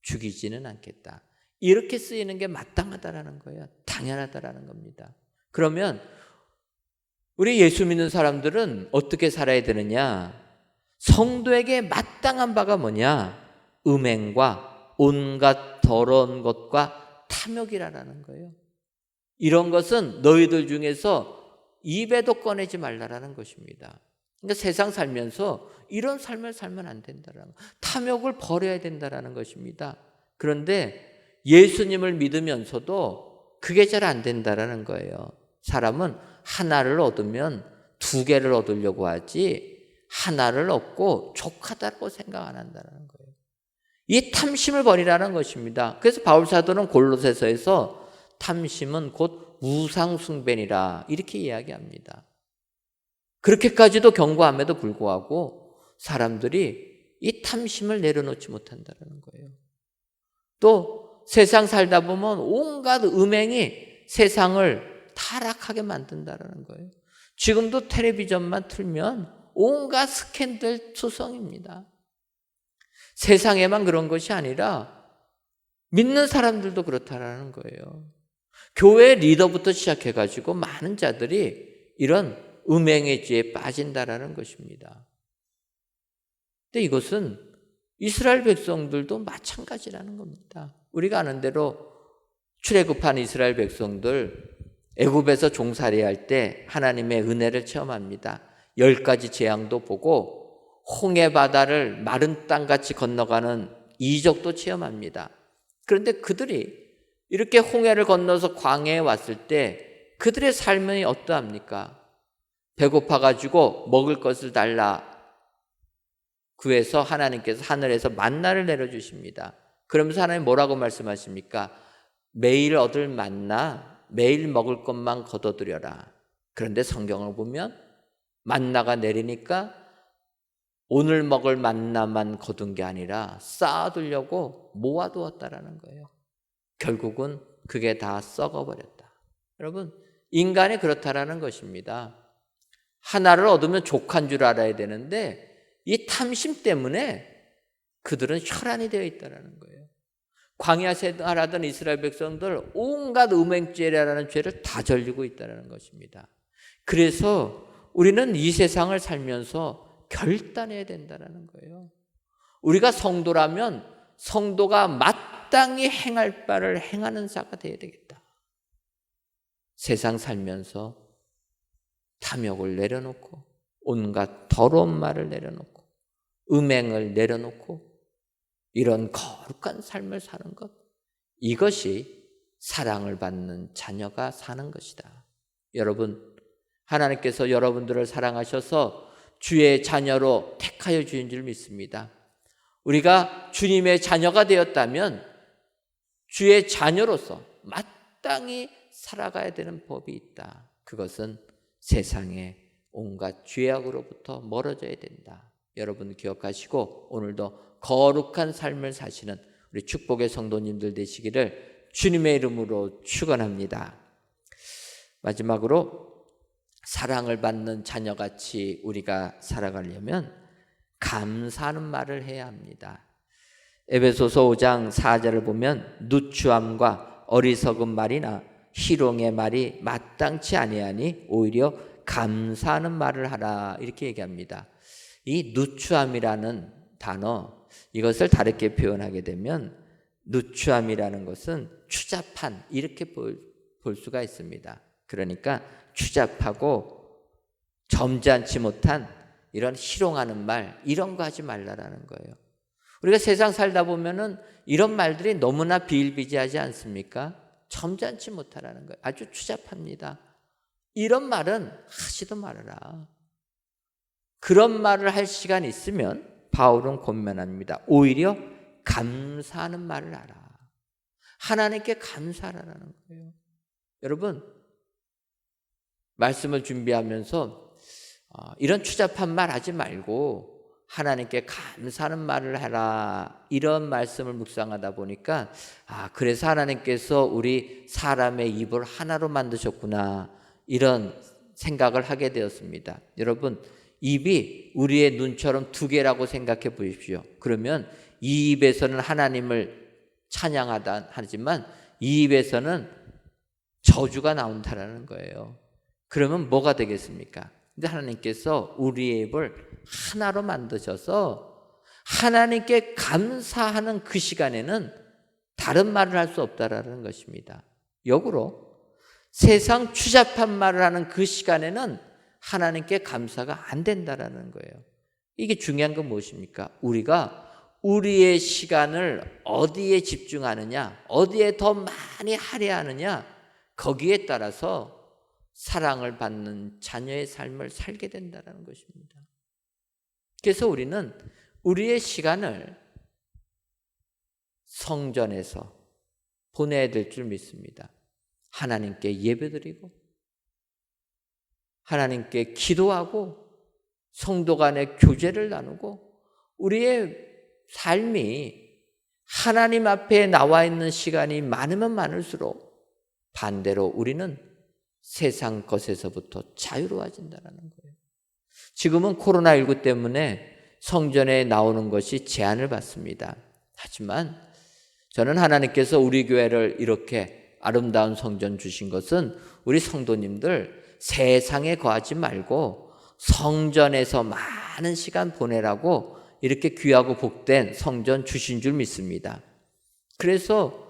죽이지는 않겠다. 이렇게 쓰이는 게 마땅하다라는 거예요. 당연하다라는 겁니다. 그러면 우리 예수 믿는 사람들은 어떻게 살아야 되느냐? 성도에게 마땅한 바가 뭐냐? 음행과 온갖 더러운 것과 탐욕이라는 거예요. 이런 것은 너희들 중에서 입에도 꺼내지 말라라는 것입니다. 그러니까 세상 살면서 이런 삶을 살면 안 된다라는 거, 탐욕을 버려야 된다라는 것입니다. 그런데 예수님을 믿으면서도 그게 잘 안 된다라는 거예요. 사람은 하나를 얻으면 두 개를 얻으려고 하지 하나를 얻고 족하다고 생각 안 한다는 거예요. 이 탐심을 버리라는 것입니다. 그래서 바울 사도는 골로새서에서 탐심은 곧 우상 숭배니라 이렇게 이야기합니다. 그렇게까지도 경고함에도 불구하고 사람들이 이 탐심을 내려놓지 못한다는 거예요. 또 세상 살다 보면 온갖 음행이 세상을 타락하게 만든다는 거예요. 지금도 텔레비전만 틀면 온갖 스캔들 투성입니다. 세상에만 그런 것이 아니라 믿는 사람들도 그렇다라는 거예요. 교회 리더부터 시작해가지고 많은 자들이 이런 음행의 죄에 빠진다라는 것입니다. 근데 이것은 이스라엘 백성들도 마찬가지라는 겁니다. 우리가 아는 대로 출애굽한 이스라엘 백성들 애굽에서 종살이할 때 하나님의 은혜를 체험합니다. 10가지 재앙도 보고 홍해 바다를 마른 땅같이 건너가는 이적도 체험합니다. 그런데 그들이 이렇게 홍해를 건너서 광야에 왔을 때 그들의 삶이 어떠합니까? 배고파가지고 먹을 것을 달라 구해서 하나님께서 하늘에서 만나를 내려주십니다. 그러면서 하나님 뭐라고 말씀하십니까? 매일 얻을 만나 매일 먹을 것만 거둬들여라. 그런데 성경을 보면 만나가 내리니까 오늘 먹을 만나만 거둔 게 아니라 쌓아두려고 모아두었다라는 거예요. 결국은 그게 다 썩어버렸다. 여러분, 인간이 그렇다라는 것입니다. 하나를 얻으면 족한 줄 알아야 되는데 이 탐심 때문에 그들은 혈안이 되어 있다는 거예요. 광야 생활하던 이스라엘 백성들 온갖 음행죄라는 죄를 다 저지르고 있다는 것입니다. 그래서 우리는 이 세상을 살면서 결단해야 된다는 거예요. 우리가 성도라면 성도가 마땅히 행할 바를 행하는 자가 되어야 되겠다. 세상 살면서 탐욕을 내려놓고 온갖 더러운 말을 내려놓고 음행을 내려놓고 이런 거룩한 삶을 사는 것, 이것이 사랑을 받는 자녀가 사는 것이다. 여러분, 하나님께서 여러분들을 사랑하셔서 주의 자녀로 택하여 주신 줄 믿습니다. 우리가 주님의 자녀가 되었다면 주의 자녀로서 마땅히 살아가야 되는 법이 있다. 그것은 세상의 온갖 죄악으로부터 멀어져야 된다. 여러분 기억하시고 오늘도 거룩한 삶을 사시는 우리 축복의 성도님들 되시기를 주님의 이름으로 축원합니다. 마지막으로 사랑을 받는 자녀같이 우리가 살아가려면 감사하는 말을 해야 합니다. 에베소서 5장 4절을 보면 누추함과 어리석은 말이나 희롱의 말이 마땅치 아니하니 오히려 감사하는 말을 하라, 이렇게 얘기합니다. 이 누추함이라는 단어, 이것을 다르게 표현하게 되면 누추함이라는 것은 추잡한, 이렇게 볼 수가 있습니다. 그러니까 추잡하고 점잖지 못한 이런 희롱하는 말, 이런 거 하지 말라라는 거예요. 우리가 세상 살다 보면은 이런 말들이 너무나 비일비재하지 않습니까? 점잖지 못하라는 거예요. 아주 추잡합니다. 이런 말은 하지도 말아라. 그런 말을 할 시간 있으면 바울은 권면합니다. 오히려 감사하는 말을 하라. 하나님께 감사하라는 거예요. 여러분, 말씀을 준비하면서 이런 추잡한 말 하지 말고 하나님께 감사하는 말을 하라, 이런 말씀을 묵상하다 보니까 그래서 하나님께서 우리 사람의 입을 하나로 만드셨구나, 이런 생각을 하게 되었습니다. 여러분, 입이 우리의 눈처럼 두 개라고 생각해 보십시오. 그러면 이 입에서는 하나님을 찬양하다 하지만 이 입에서는 저주가 나온다라는 거예요. 그러면 뭐가 되겠습니까? 근데 하나님께서 우리의 입을 하나로 만드셔서 하나님께 감사하는 그 시간에는 다른 말을 할 수 없다라는 것입니다. 역으로 세상 추잡한 말을 하는 그 시간에는 하나님께 감사가 안 된다라는 거예요. 이게 중요한 건 무엇입니까? 우리가 우리의 시간을 어디에 집중하느냐, 어디에 더 많이 할애하느냐, 거기에 따라서 사랑을 받는 자녀의 삶을 살게 된다는 것입니다. 그래서 우리는 우리의 시간을 성전에서 보내야 될 줄 믿습니다. 하나님께 예배드리고 하나님께 기도하고 성도 간의 교제를 나누고 우리의 삶이 하나님 앞에 나와 있는 시간이 많으면 많을수록 반대로 우리는 세상 것에서부터 자유로워진다는 거예요. 지금은 코로나19 때문에 성전에 나오는 것이 제한을 받습니다. 하지만 저는 하나님께서 우리 교회를 이렇게 아름다운 성전 주신 것은 우리 성도님들 세상에 거하지 말고 성전에서 많은 시간 보내라고 이렇게 귀하고 복된 성전 주신 줄 믿습니다. 그래서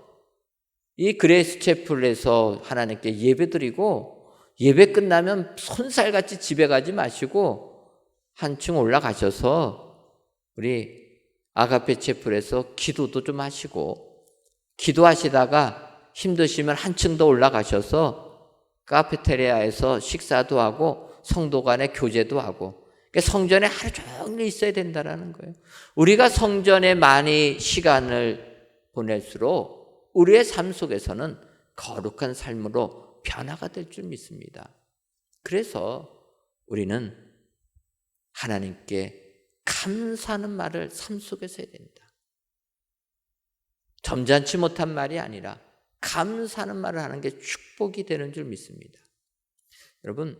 이 그레이스 채플에서 하나님께 예배드리고 예배 끝나면 손살같이 집에 가지 마시고 한층 올라가셔서 우리 아가페 채플에서 기도도 좀 하시고 기도하시다가 힘드시면 한층 더 올라가셔서 카페테리아에서 식사도 하고 성도 간의 교제도 하고, 그러니까 성전에 하루 종일 있어야 된다는 거예요. 우리가 성전에 많이 시간을 보낼수록 우리의 삶 속에서는 거룩한 삶으로 변화가 될 줄 믿습니다. 그래서 우리는 하나님께 감사하는 말을 삶 속에서 해야 된다. 점잖지 못한 말이 아니라 감사하는 말을 하는 게 축복이 되는 줄 믿습니다. 여러분,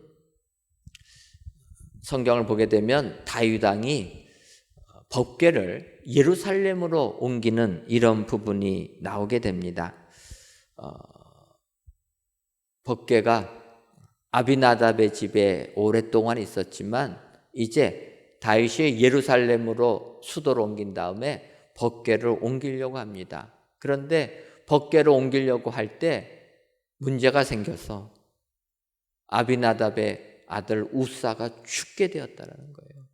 성경을 보게 되면 다윗 왕이 법궤를 예루살렘으로 옮기는 이런 부분이 나오게 됩니다. 법궤가 아비나답의 집에 오랫동안 있었지만 이제 다윗이 예루살렘으로 수도로 옮긴 다음에 법궤를 옮기려고 합니다. 그런데 법궤를 옮기려고 할 때 문제가 생겨서 아비나답의 아들 우사가 죽게 되었다는 거예요.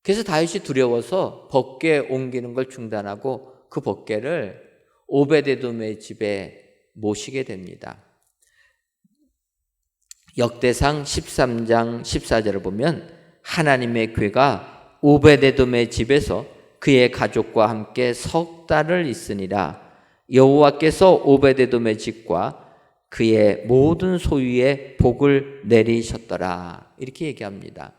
그래서 다윗이 두려워서 법궤 옮기는 걸 중단하고 그 법궤를 오베데돔의 집에 모시게 됩니다. 역대상 13장 14절을 보면 하나님의 궤가 오베데돔의 집에서 그의 가족과 함께 석 달을 있으니라. 여호와께서 오베데돔의 집과 그의 모든 소유에 복을 내리셨더라. 이렇게 얘기합니다.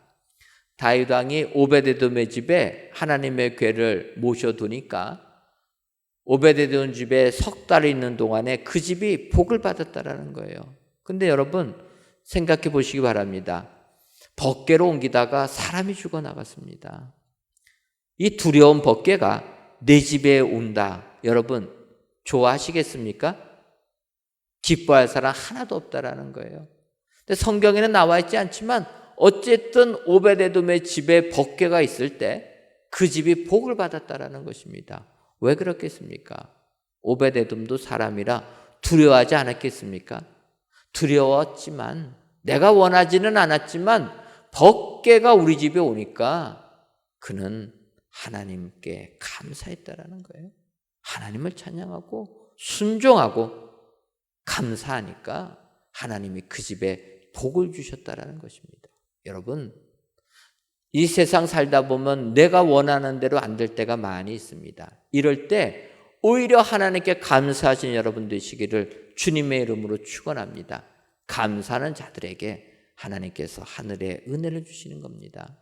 다윗 왕이 오베데돔의 집에 하나님의 궤를 모셔두니까 오베데돔 집에 석 달 있는 동안에 그 집이 복을 받았다라는 거예요. 근데 여러분 생각해 보시기 바랍니다. 법궤로 옮기다가 사람이 죽어나갔습니다. 이 두려운 법궤가 내 집에 온다. 여러분 좋아하시겠습니까? 기뻐할 사람 하나도 없다라는 거예요. 근데 성경에는 나와 있지 않지만 어쨌든 오베데돔의 집에 법궤가 있을 때 그 집이 복을 받았다라는 것입니다. 왜 그렇겠습니까? 오베데돔도 사람이라 두려워하지 않았겠습니까? 두려웠지만 내가 원하지는 않았지만 법궤가 우리 집에 오니까 그는 하나님께 감사했다라는 거예요. 하나님을 찬양하고 순종하고 감사하니까 하나님이 그 집에 복을 주셨다라는 것입니다. 여러분, 이 세상 살다 보면 내가 원하는 대로 안 될 때가 많이 있습니다. 이럴 때 오히려 하나님께 감사하신 여러분 되시기를 주님의 이름으로 축원합니다. 감사하는 자들에게 하나님께서 하늘의 은혜를 주시는 겁니다.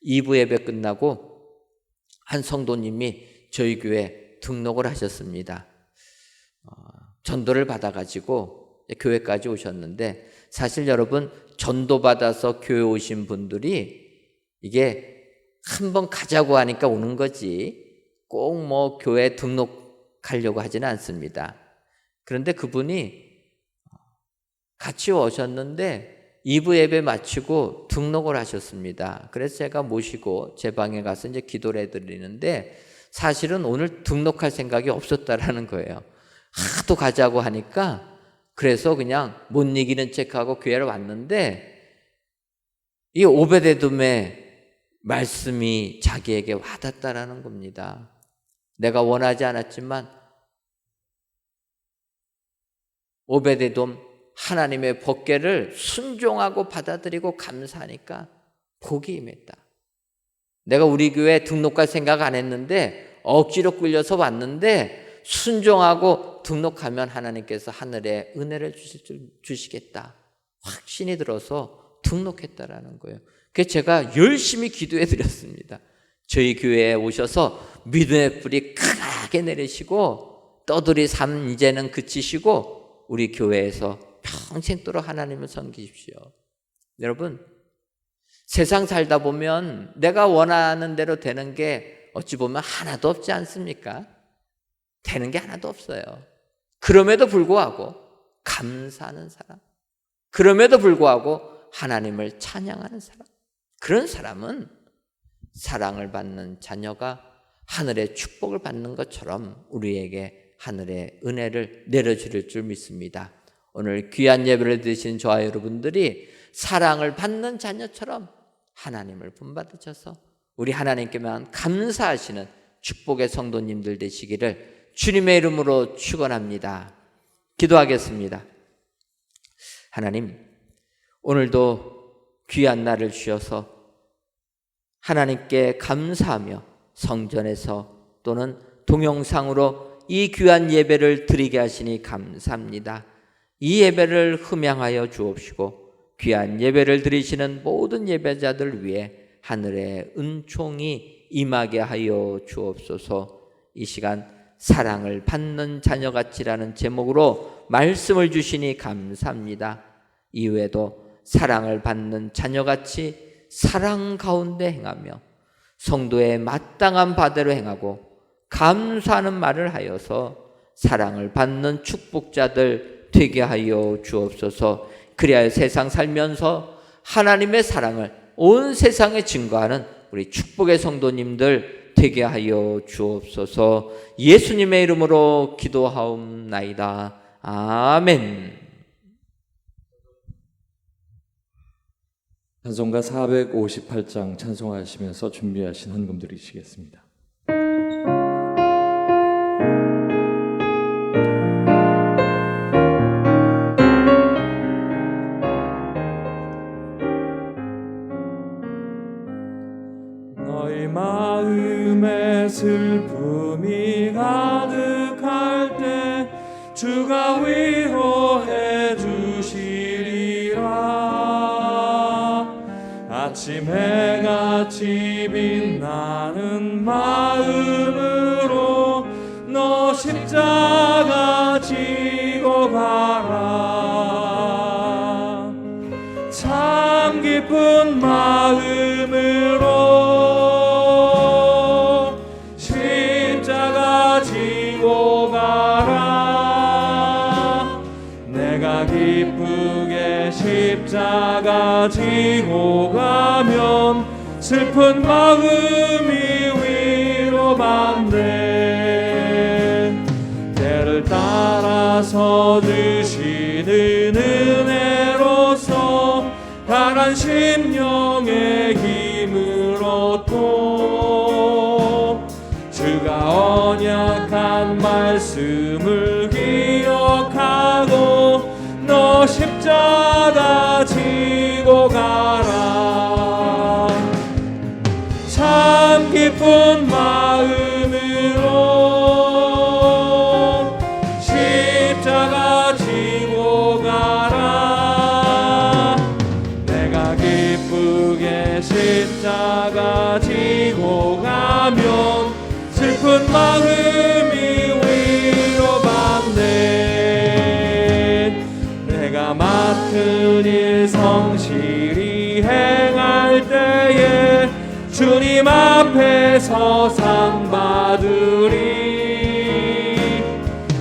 2부 예배 끝나고 한 성도님이 저희 교회 등록을 하셨습니다. 전도를 받아가지고 교회까지 오셨는데 사실 여러분 전도받아서 교회 오신 분들이 이게 한번 가자고 하니까 오는 거지 꼭 뭐 교회 등록하려고 하지는 않습니다. 그런데 그분이 같이 오셨는데 2부 예배 마치고 등록을 하셨습니다. 그래서 제가 모시고 제 방에 가서 이제 기도를 해드리는데 사실은 오늘 등록할 생각이 없었다라는 거예요. 하도 가자고 하니까 그래서 그냥 못 이기는 척하고 교회를 왔는데 이 오베데돔의 말씀이 자기에게 와닿다라는 겁니다. 내가 원하지 않았지만 오베데돔 하나님의 법궤를 순종하고 받아들이고 감사하니까 복이 임했다. 내가 우리 교회 등록할 생각 안 했는데 억지로 끌려서 왔는데 순종하고 등록하면 하나님께서 하늘에 은혜를 주시겠다. 확신이 들어서 등록했다라는 거예요. 그래서 제가 열심히 기도해 드렸습니다. 저희 교회에 오셔서 믿음의 뿌리 크게 내리시고 떠돌이 삶 이제는 그치시고 우리 교회에서 평생도록 하나님을 섬기십시오. 여러분, 세상 살다 보면 내가 원하는 대로 되는 게 어찌 보면 하나도 없지 않습니까? 되는 게 하나도 없어요. 그럼에도 불구하고 감사하는 사람, 그럼에도 불구하고 하나님을 찬양하는 사람, 그런 사람은 사랑을 받는 자녀가 하늘의 축복을 받는 것처럼 우리에게 하늘의 은혜를 내려줄 줄 믿습니다. 오늘 귀한 예배를 드신 저와 여러분들이 사랑을 받는 자녀처럼 하나님을 본받으셔서 우리 하나님께만 감사하시는 축복의 성도님들 되시기를 주님의 이름으로 축원합니다. 기도하겠습니다. 하나님, 오늘도 귀한 날을 주셔서 하나님께 감사하며 성전에서 또는 동영상으로 이 귀한 예배를 드리게 하시니 감사합니다. 이 예배를 흠양하여 주옵시고 귀한 예배를 드리시는 모든 예배자들 위해 하늘의 은총이 임하게 하여 주옵소서. 이 시간 사랑을 받는 자녀같이라는 제목으로 말씀을 주시니 감사합니다. 이후에도 사랑을 받는 자녀같이 사랑 가운데 행하며 성도의 마땅한 바대로 행하고 감사하는 말을 하여서 사랑을 받는 축복자들 되게 하여 주옵소서. 그리하여 세상 살면서 하나님의 사랑을 온 세상에 증거하는 우리 축복의 성도님들 되게 하여 주옵소서. 예수님의 이름으로 기도하옵나이다. 아멘. 찬송가 458장 찬송하시면서 준비하신 헌금 드리시겠습니다. 너희 마음에 슬픔이 가득할 때 주가 위로해 주시리라. 아침 해같이 빛나는 마음으로 너 십자가 지고 가라. 참 기쁜 마음으로 십자가 지고 가라. 내가 기쁘게 십자가 지고 가면 슬픈 마음이 위로받네. 때를 따라서 주시는 은혜로서 강한 심령의 힘을 얻고 주가 언약한 말씀을 기억하고 너 십자가 지고 가라. 참 기쁜 마음으로 십자가 지고 가라. 내가 기쁘게 십자가 지고 가면 슬픈 마음이 위로받네. 내가 맡은 일 성실히 행할 때에 주님 앞에서 상 받으리.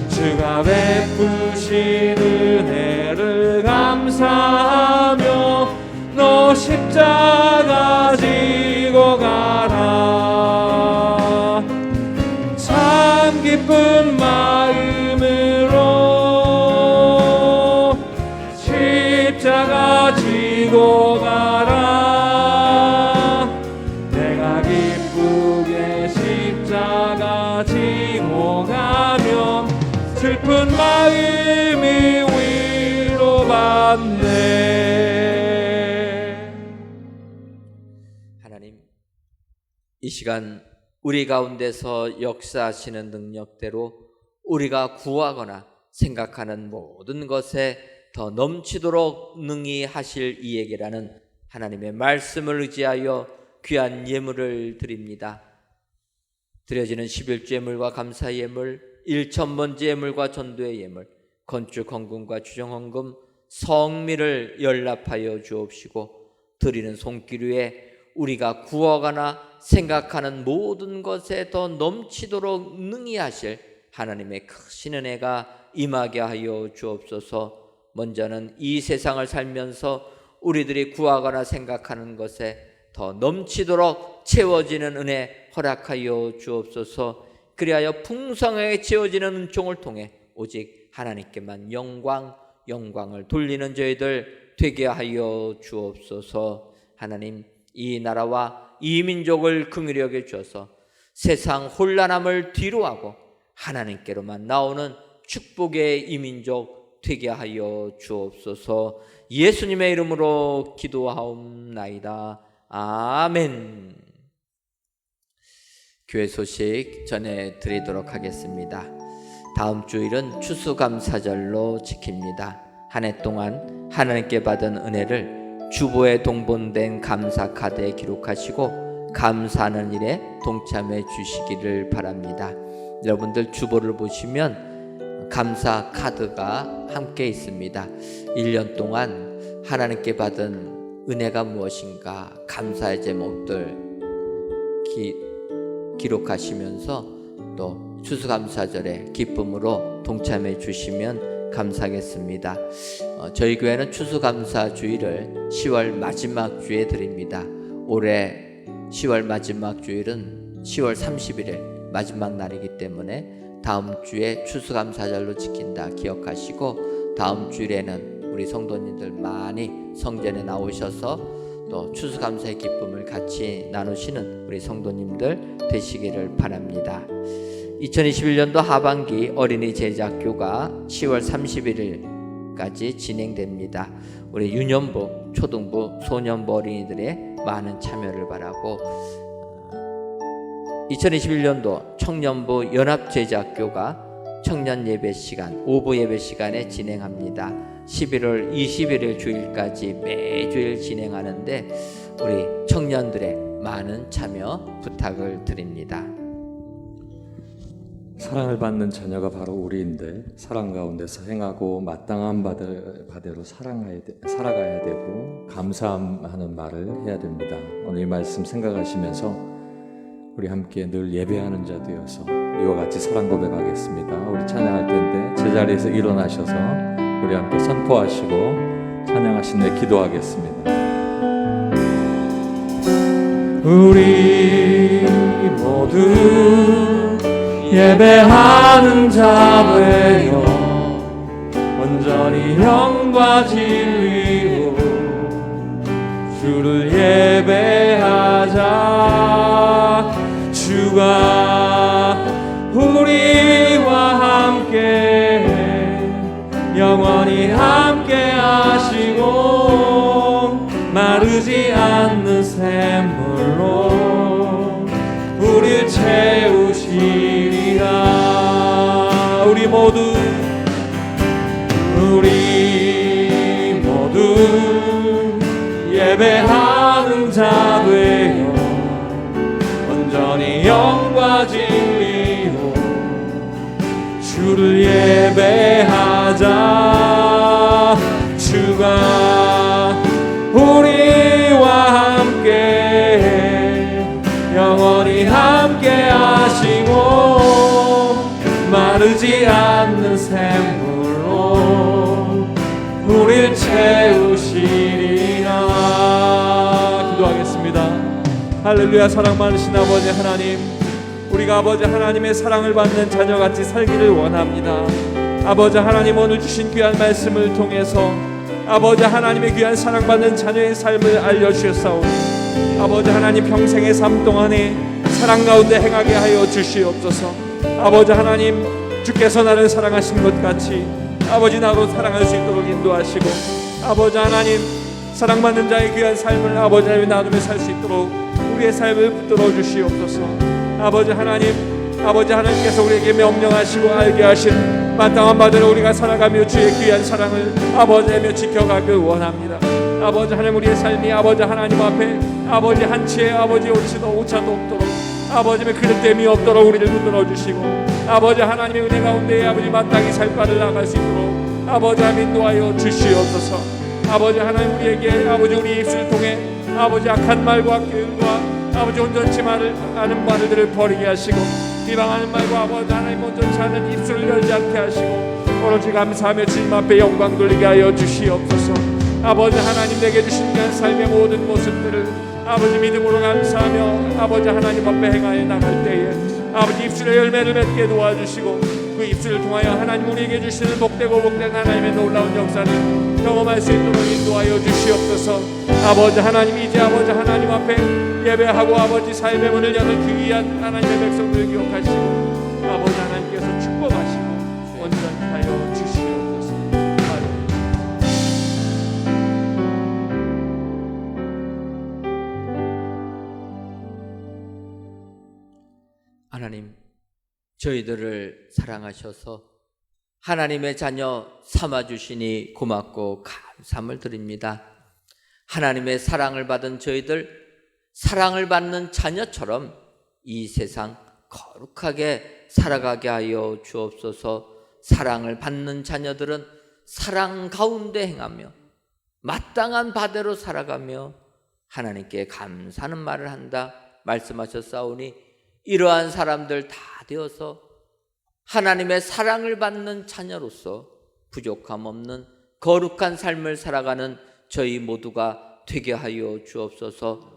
주가 베푸신 은혜를 감사하며 너 십자가 지고 가라. 참 기쁜 마음으로 십자가 지고 가라. 내가 기쁘게 십자가 지고 가면 슬픈 마음이 위로받네. 하나님, 이 시간 우리 가운데서 역사하시는 능력대로 우리가 구하거나 생각하는 모든 것에 더 넘치도록 능히 하실 이에게라는 하나님의 말씀을 의지하여 귀한 예물을 드립니다. 드려지는 11주 예물과 감사 예물, 1천번째 예물과 전도의 예물, 건축 헌금과 주정 헌금, 성미를 연락하여 주옵시고 드리는 손길 위에 우리가 구하거나 생각하는 모든 것에 더 넘치도록 능히 하실 하나님의 크신 은혜가 임하게 하여 주옵소서. 먼저는 이 세상을 살면서 우리들이 구하거나 생각하는 것에 더 넘치도록 채워지는 은혜 허락하여 주옵소서. 그리하여 풍성하게 채워지는 은총을 통해 오직 하나님께만 영광을 돌리는 저희들 되게 하여 주옵소서. 하나님, 이 나라와 이 민족을 긍휼히 여겨 주셔서 세상 혼란함을 뒤로하고 하나님께로만 나오는 축복의 이 민족 되게 하여 주옵소서. 예수님의 이름으로 기도하옵나이다. 아멘. 교회 소식 전해드리도록 하겠습니다. 다음 주일은 추수감사절로 지킵니다. 한 해 동안 하나님께 받은 은혜를 주보에 동본된 감사 카드에 기록하시고 감사하는 일에 동참해 주시기를 바랍니다. 여러분들 주보를 보시면 감사 카드가 함께 있습니다. 1년 동안 하나님께 받은 은혜가 무엇인가 감사의 제목들 기록하시면서 또 추수감사절에 기쁨으로 동참해 주시면 감사하겠습니다. 저희 교회는 추수감사주일을 10월 마지막 주에 드립니다. 올해 10월 마지막 주일은 10월 31일 마지막 날이기 때문에 다음 주에 추수감사절로 지킨다 기억하시고, 다음 주일에는 우리 성도님들 많이 성전에 나오셔서 또 추수감사의 기쁨을 같이 나누시는 우리 성도님들 되시기를 바랍니다. 2021년도 하반기 어린이 제자학교가 10월 31일까지 진행됩니다. 우리 유년부, 초등부, 소년부 어린이들의 많은 참여를 바라고, 2021년도 청년부 연합제자학교가 청년 예배 시간, 오후 예배 시간에 진행합니다. 11월 21일 주일까지 매주일 진행하는데 우리 청년들의 많은 참여 부탁을 드립니다. 사랑을 받는 자녀가 바로 우리인데 사랑 가운데서 행하고 마땅한 바대로 살아가야 되고 감사하는 말을 해야 됩니다. 오늘 이 말씀 생각하시면서 우리 함께 늘 예배하는 자 되어서 이와 같이 사랑 고백하겠습니다. 우리 찬양할 텐데 제자리에서 일어나셔서 우리 함께 선포하시고 찬양하신 뒤 기도하겠습니다. 우리 모두 예배하는 자 되어 온전히 영과 진리로 주를 예배하자. 주가 우리와 함께 영원히 함께 하시고 마르지 않는 샘물로 우릴 채우시리라. 우리 모두 예배하는 자 되어 온전히 영과 진리로 주를 예배하자. 주가 우리와 함께 영원히 함께 하시고 마르지 않는 샘물로 우릴 채우시리라. 기도하겠습니다. 할렐루야. 사랑 많으신 아버지 하나님, 우리가 아버지 하나님의 사랑을 받는 자녀같이 살기를 원합니다. 아버지 하나님, 오늘 주신 귀한 말씀을 통해서 아버지 하나님의 귀한 사랑받는 자녀의 삶을 알려주셨사오니 아버지 하나님, 평생의 삶 동안에 사랑 가운데 행하게 하여 주시옵소서. 아버지 하나님, 주께서 나를 사랑하신 것 같이 아버지 나도 사랑할 수 있도록 인도하시고, 아버지 하나님, 사랑받는 자의 귀한 삶을 아버지 하나님 나누며 살 수 있도록 우리의 삶을 붙들어 주시옵소서. 아버지 하나님께서 우리에게 명령하시고 알게 하신 마땅한 바대로 우리가 살아가며 주의 귀한 사랑을 아버지 하나님 지켜가길 원합니다. 아버지 하나님, 우리의 삶이 아버지 하나님 앞에 아버지 한치의 아버지 오차도 없도록 아버지의 그릇됨이 없도록 우리를 붙들어 주시고, 아버지 하나님의 은혜 가운데 아버지 마땅히 살 바를 나갈 수 있도록 아버지 하나님 인도하여 주시옵소서. 아버지 하나님, 우리에게 아버지 우리 입술을 통해 아버지 악한 말과 기운과 아버지 온전치 않은 말들을 버리게 하시고, 비방하는 말과 아버지 하나님 온전치 않은 입술을 열지 않게 하시고, 오로지 감사하며 주님 앞에 영광 돌리게 하여 주시옵소서. 아버지 하나님, 내게 주신 그 삶의 모든 모습들을 아버지 믿음으로 감사하며 아버지 하나님 앞에 행하여 나갈 때에 아버지 입술의 열매를 맺게 도와주시고, 그 입술을 통하여 하나님 우리에게 주시는 복되고 복된 하나님의 놀라운 역사를 경험할 수 있도록 인도하여 주시옵소서. 아버지 하나님, 이제 아버지 하나님 앞에 예배하고 아버지 삶의 문을 여는 그 귀한 하나님의 백성들을 기억하시고 아버지 하나님께서 축복하시고 온전히 하여 주시옵소서. 하나님, 저희들을 사랑하셔서 하나님의 자녀 삼아주시니 고맙고 감사함을 드립니다. 하나님의 사랑을 받은 저희들, 사랑을 받는 자녀처럼 이 세상 거룩하게 살아가게 하여 주옵소서. 사랑을 받는 자녀들은 사랑 가운데 행하며 마땅한 바대로 살아가며 하나님께 감사하는 말을 한다 말씀하셨사오니, 이러한 사람들 다 되어서 하나님의 사랑을 받는 자녀로서 부족함 없는 거룩한 삶을 살아가는 저희 모두가 되게 하여 주옵소서.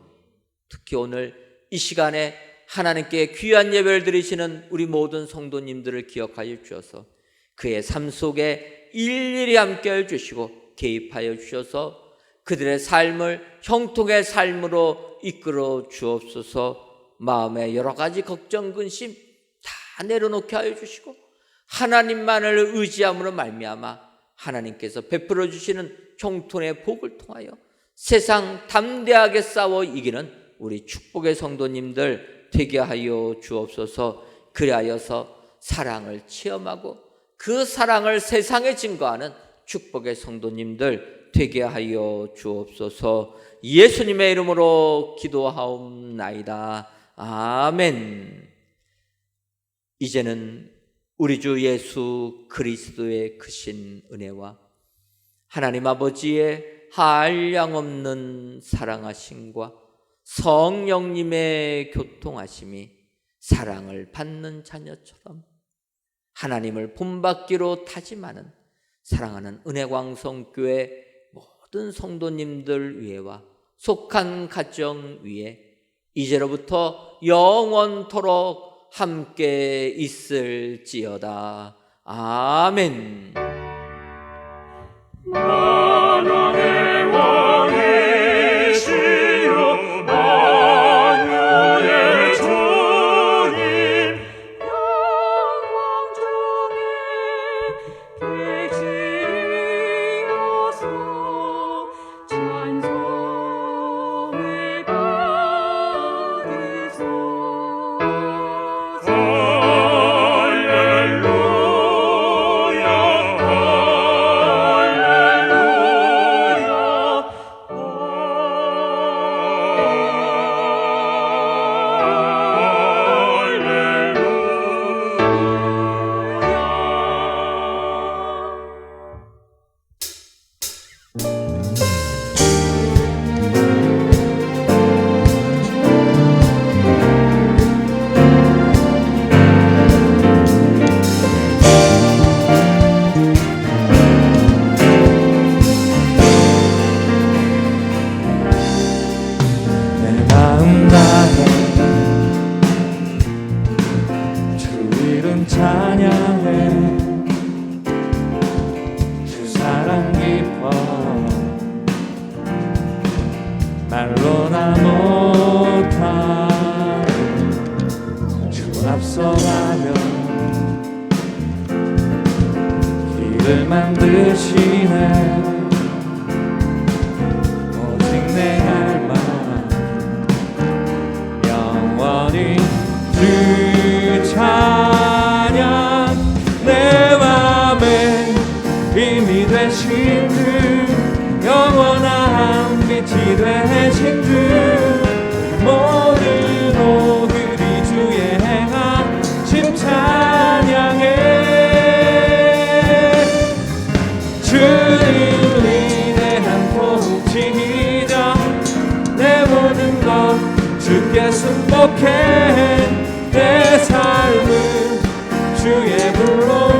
특히 오늘 이 시간에 하나님께 귀한 예배를 드리시는 우리 모든 성도님들을 기억하여 주셔서 그의 삶 속에 일일이 함께해 주시고 개입하여 주셔서 그들의 삶을 형통의 삶으로 이끌어 주옵소서. 마음에 여러 가지 걱정, 근심 다 내려놓게 하여 주시고 하나님만을 의지함으로 말미암아 하나님께서 베풀어 주시는 형통의 복을 통하여 세상 담대하게 싸워 이기는 우리 축복의 성도님들 되게 하여 주옵소서. 그리하여서 사랑을 체험하고 그 사랑을 세상에 증거하는 축복의 성도님들 되게 하여 주옵소서. 예수님의 이름으로 기도하옵나이다. 아멘. 이제는 우리 주 예수 그리스도의 크신 은혜와 하나님 아버지의 한량없는 사랑하심과 성령님의 교통하심이 사랑을 받는 자녀처럼 하나님을 본받기로 다짐하는 사랑하는 은혜광성교회 모든 성도님들 위에와 속한 가정 위에 이제로부터 영원토록 함께 있을지어다. 아멘. 만왕의 왕이시여 만유의 주님 영광 중에 계시어서 찬송을 받으소서. 찬양해 주 사랑 깊어 말로나 못한 주 앞서가며 길을 만드시네 오직 내 할망 영원히 주 찬양 내 맘에 힘이 되신 주 영원한 빛이 되신 주 모든 오늘이 주의 행하심 찬양해 주님 위대한 복지이자 내 모든 것 주께 승복해 내 삶은 주의 불로